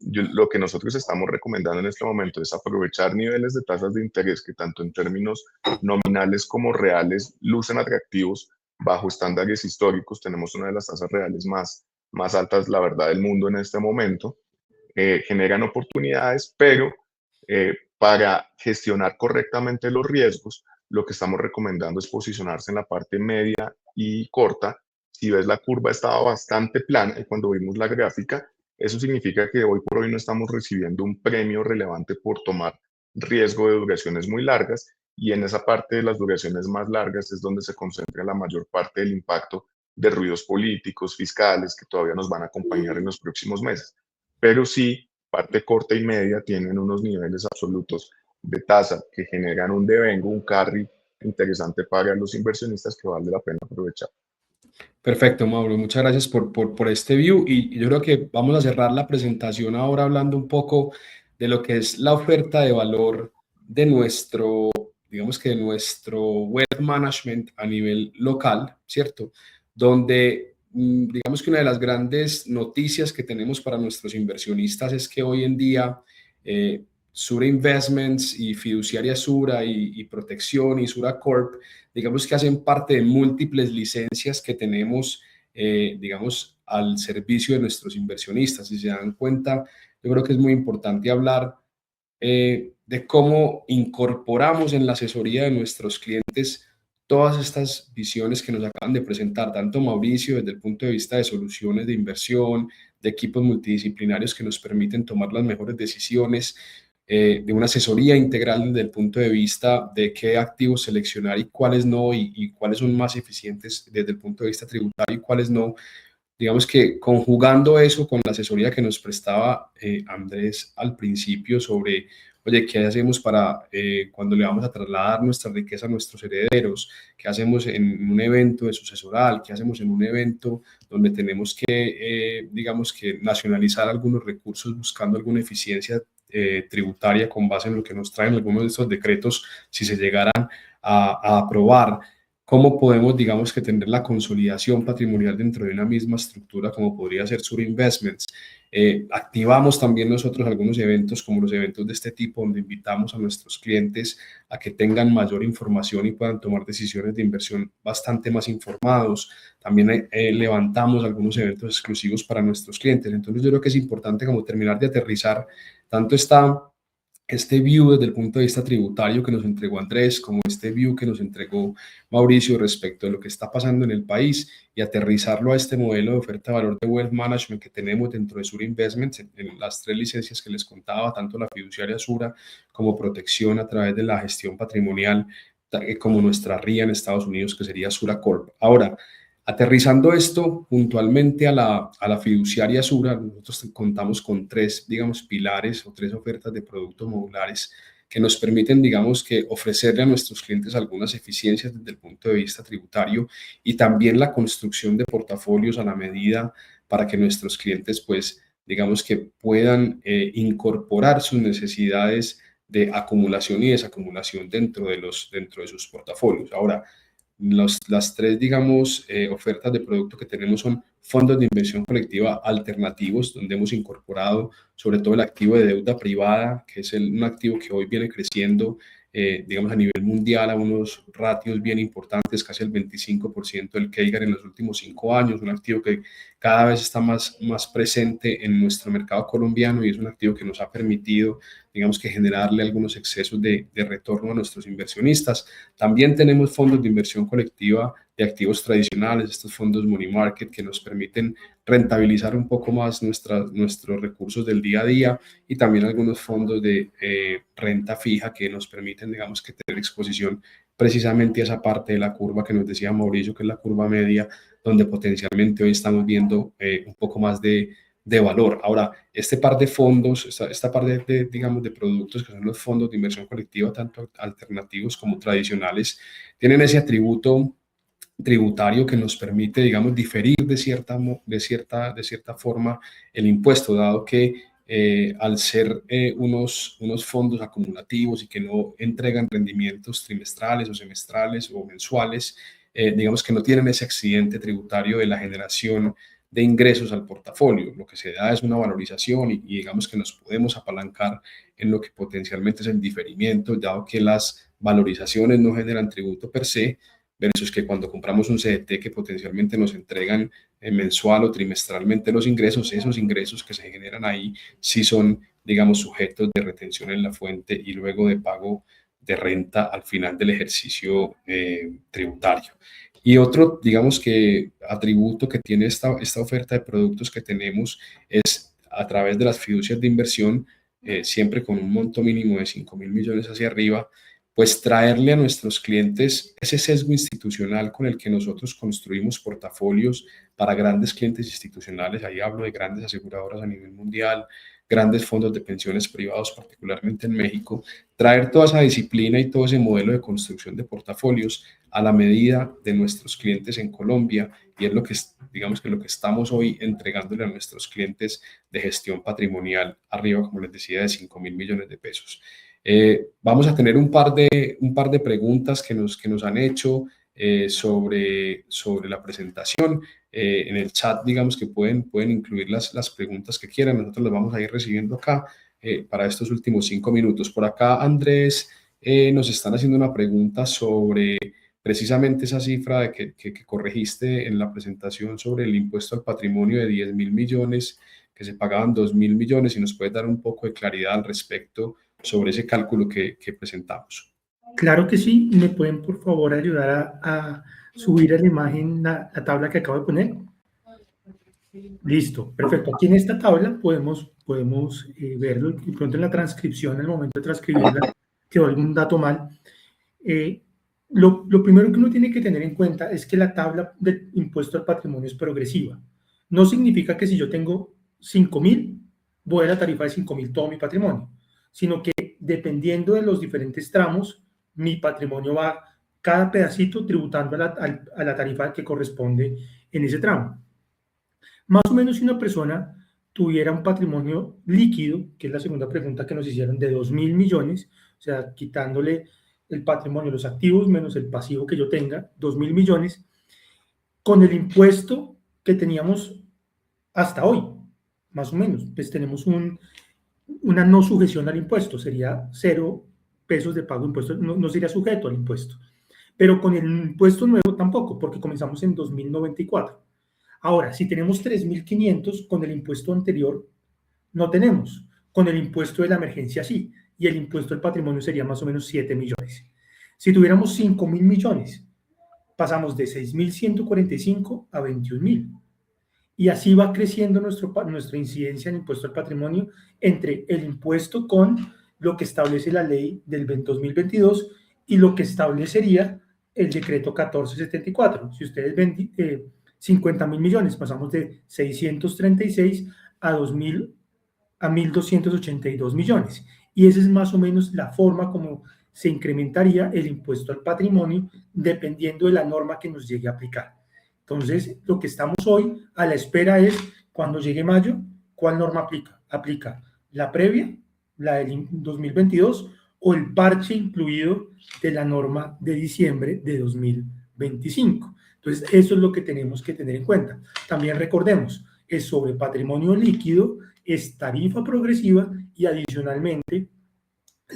lo que nosotros estamos recomendando en este momento es aprovechar niveles de tasas de interés que tanto en términos nominales como reales lucen atractivos bajo estándares históricos. Tenemos una de las tasas reales más altas, la verdad, del mundo en este momento. Generan oportunidades, pero para gestionar correctamente los riesgos, lo que estamos recomendando es posicionarse en la parte media y corta. Si ves, la curva estaba bastante plana y cuando vimos la gráfica, eso significa que hoy por hoy no estamos recibiendo un premio relevante por tomar riesgo de duraciones muy largas, y en esa parte de las duraciones más largas es donde se concentra la mayor parte del impacto de ruidos políticos, fiscales, que todavía nos van a acompañar en los próximos meses. Pero sí, parte corta y media tienen unos niveles absolutos de tasa que generan un devengo, un carry interesante para los inversionistas que vale la pena aprovechar. Perfecto, Mauro. Muchas gracias por este view y yo creo que vamos a cerrar la presentación ahora hablando un poco de lo que es la oferta de valor de nuestro, digamos que de nuestro wealth management a nivel local, ¿cierto? Donde digamos que una de las grandes noticias que tenemos para nuestros inversionistas es que hoy en día Sura Investments y Fiduciaria Sura y Protección y Sura Corp, digamos que hacen parte de múltiples licencias que tenemos, digamos, al servicio de nuestros inversionistas. Si se dan cuenta, yo creo que es muy importante hablar de cómo incorporamos en la asesoría de nuestros clientes todas estas visiones que nos acaban de presentar, tanto Mauricio desde el punto de vista de soluciones de inversión, de equipos multidisciplinarios que nos permiten tomar las mejores decisiones, de una asesoría integral desde el punto de vista de qué activos seleccionar y cuáles no, y cuáles son más eficientes desde el punto de vista tributario y cuáles no. Digamos que conjugando eso con la asesoría que nos prestaba Andrés al principio sobre, oye, ¿qué hacemos para cuando le vamos a trasladar nuestra riqueza a nuestros herederos? ¿Qué hacemos en un evento de sucesoral? ¿Qué hacemos en un evento donde tenemos que, digamos que, nacionalizar algunos recursos buscando alguna eficiencia tributaria con base en lo que nos traen algunos de estos decretos, si se llegaran a aprobar? ¿Cómo podemos, digamos, que tener la consolidación patrimonial dentro de una misma estructura como podría ser Sura Investments? Activamos también nosotros algunos eventos como los eventos de este tipo, donde invitamos a nuestros clientes a que tengan mayor información y puedan tomar decisiones de inversión bastante más informados. También levantamos algunos eventos exclusivos para nuestros clientes. Entonces yo creo que es importante como terminar de aterrizar tanto esta este view desde el punto de vista tributario que nos entregó Andrés, como este view que nos entregó Mauricio respecto de lo que está pasando en el país y aterrizarlo a este modelo de oferta de valor de wealth management que tenemos dentro de Sura Investments en las 3 licencias que les contaba, tanto la fiduciaria Sura como protección a través de la gestión patrimonial, como nuestra RIA en Estados Unidos, que sería Sura Corp. Ahora, aterrizando esto puntualmente a la fiduciaria Sura, nosotros contamos con 3, digamos, pilares o 3 ofertas de productos modulares que nos permiten, digamos, que ofrecerle a nuestros clientes algunas eficiencias desde el punto de vista tributario y también la construcción de portafolios a la medida para que nuestros clientes, pues, digamos que puedan incorporar sus necesidades de acumulación y desacumulación dentro de sus portafolios. Ahora, las 3, digamos, ofertas de producto que tenemos son fondos de inversión colectiva alternativos, donde hemos incorporado sobre todo el activo de deuda privada, que es un activo que hoy viene creciendo, digamos, a nivel mundial a unos ratios bien importantes, casi el 25% del CAGR en los últimos 5 años, un activo que cada vez está más presente en nuestro mercado colombiano y es un activo que nos ha permitido, digamos, que generarle algunos excesos de retorno a nuestros inversionistas. También tenemos fondos de inversión colectiva de activos tradicionales, estos fondos money market que nos permiten rentabilizar un poco más nuestros recursos del día a día y también algunos fondos de renta fija que nos permiten, digamos, que tener exposición precisamente a esa parte de la curva que nos decía Mauricio, que es la curva media, donde potencialmente hoy estamos viendo un poco más de valor. Ahora, este par de fondos, esta par digamos, de productos que son los fondos de inversión colectiva, tanto alternativos como tradicionales, tienen ese atributo tributario que nos permite, digamos, diferir de cierta forma el impuesto, dado que al ser unos fondos acumulativos y que no entregan rendimientos trimestrales o semestrales o mensuales, digamos que no tienen ese accidente tributario de la generación de ingresos al portafolio. Lo que se da es una valorización y digamos que nos podemos apalancar en lo que potencialmente es el diferimiento, dado que las valorizaciones no generan tributo per se, versus que cuando compramos un CDT que potencialmente nos entregan mensual o trimestralmente los ingresos, esos ingresos que se generan ahí sí son, digamos, sujetos de retención en la fuente y luego de pago de renta al final del ejercicio tributario. Y otro, digamos que atributo que tiene esta oferta de productos que tenemos es a través de las fiducias de inversión, siempre con un monto mínimo de 5.000 millones hacia arriba, pues traerle a nuestros clientes ese sesgo institucional con el que nosotros construimos portafolios para grandes clientes institucionales. Ahí hablo de grandes aseguradoras a nivel mundial, grandes fondos de pensiones privados, particularmente en México, traer toda esa disciplina y todo ese modelo de construcción de portafolios a la medida de nuestros clientes en Colombia, y es lo que, digamos que lo que estamos hoy entregándole a nuestros clientes de gestión patrimonial arriba, como les decía, de 5.000 millones de pesos. Vamos a tener un par de preguntas que nos han hecho sobre la presentación. En el chat, digamos que pueden incluir las preguntas que quieran. Nosotros las vamos a ir recibiendo acá para estos últimos 5 minutos. Por acá, Andrés, nos están haciendo una pregunta sobre precisamente esa cifra que corregiste en la presentación sobre el impuesto al patrimonio de 10.000 millones, que se pagaban 2.000 millones, y nos puede dar un poco de claridad al respecto sobre ese cálculo que presentamos. Claro que sí. ¿Me pueden, por favor, ayudar a subir a la imagen la tabla que acabo de poner? Listo, perfecto. Aquí en esta tabla podemos verlo. De pronto en la transcripción, al momento de transcribirla, quedó algún dato mal. Lo primero que uno tiene que tener en cuenta es que la tabla del impuesto al patrimonio es progresiva. No significa que si yo tengo 5.000, voy a la tarifa de 5.000 todo mi patrimonio, sino que dependiendo de los diferentes tramos, mi patrimonio va cada pedacito tributando a la tarifa que corresponde en ese tramo. Más o menos si una persona tuviera un patrimonio líquido, que es la segunda pregunta que nos hicieron, de 2.000 millones, o sea, quitándole el patrimonio, los activos menos el pasivo que yo tenga, 2.000 millones, con el impuesto que teníamos hasta hoy, más o menos, pues tenemos una no sujeción al impuesto, sería 0 pesos de pago de impuesto, no sería sujeto al impuesto. Pero con el impuesto nuevo tampoco, porque comenzamos en 2094. Ahora, si tenemos 3.500, con el impuesto anterior no tenemos, con el impuesto de la emergencia sí. y el impuesto del patrimonio sería más o menos 7 millones. Si tuviéramos 5.000 millones, pasamos de 6.145 a 21.000. Y así va creciendo nuestra incidencia en impuesto al patrimonio entre el impuesto con lo que establece la ley del 2022 y lo que establecería el decreto 1474. Si ustedes ven 50.000 millones, pasamos de 636 a 1.282 millones. Y esa es más o menos la forma como se incrementaría el impuesto al patrimonio dependiendo de la norma que nos llegue a aplicar. Entonces, lo que estamos hoy a la espera es, cuando llegue mayo, ¿cuál norma aplica? ¿Aplica la previa, la del 2022, o el parche incluido de la norma de diciembre de 2025? Entonces, eso es lo que tenemos que tener en cuenta. También recordemos, es sobre patrimonio líquido, es tarifa progresiva y adicionalmente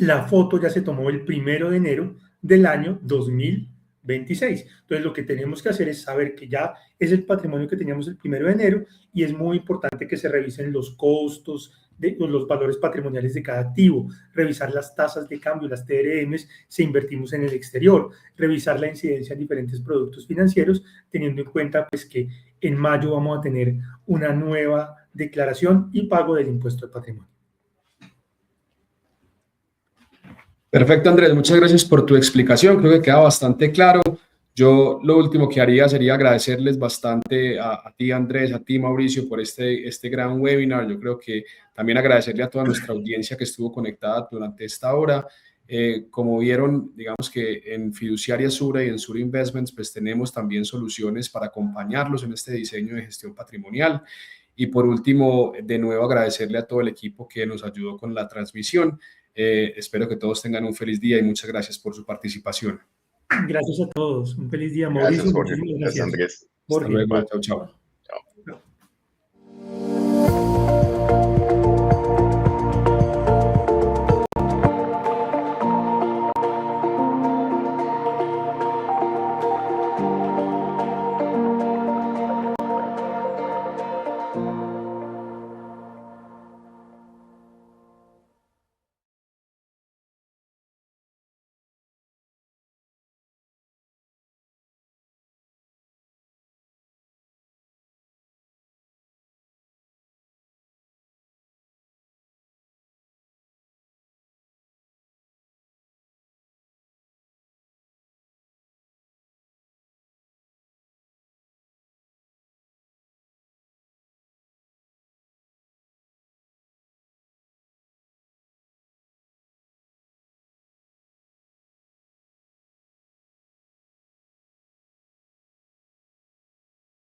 la foto ya se tomó el 1 de enero del año 2026. Entonces, lo que tenemos que hacer es saber que ya es el patrimonio que teníamos el 1 de enero y es muy importante que se revisen los costos, los valores patrimoniales de cada activo, revisar las tasas de cambio, las TRMs, si invertimos en el exterior, revisar la incidencia en diferentes productos financieros, teniendo en cuenta pues, que en mayo vamos a tener una nueva declaración y pago del impuesto al patrimonio. Perfecto, Andrés, muchas gracias por tu explicación, creo que queda bastante claro. Yo lo último que haría sería agradecerles bastante a ti, Andrés, a ti, Mauricio, por este gran webinar. Yo creo que también agradecerle a toda nuestra audiencia que estuvo conectada durante esta hora. Como vieron, digamos que en Fiduciaria Sura y en Sura Investments, pues tenemos también soluciones para acompañarlos en este diseño de gestión patrimonial. Y por último, de nuevo agradecerle a todo el equipo que nos ayudó con la transmisión. Espero que todos tengan un feliz día y muchas gracias por su participación. Gracias a todos. Un feliz día, Mauricio. Gracias, Jorge. Muchísimas Gracias, gracias. Andrés. Hasta luego. Chao, chao. Chao.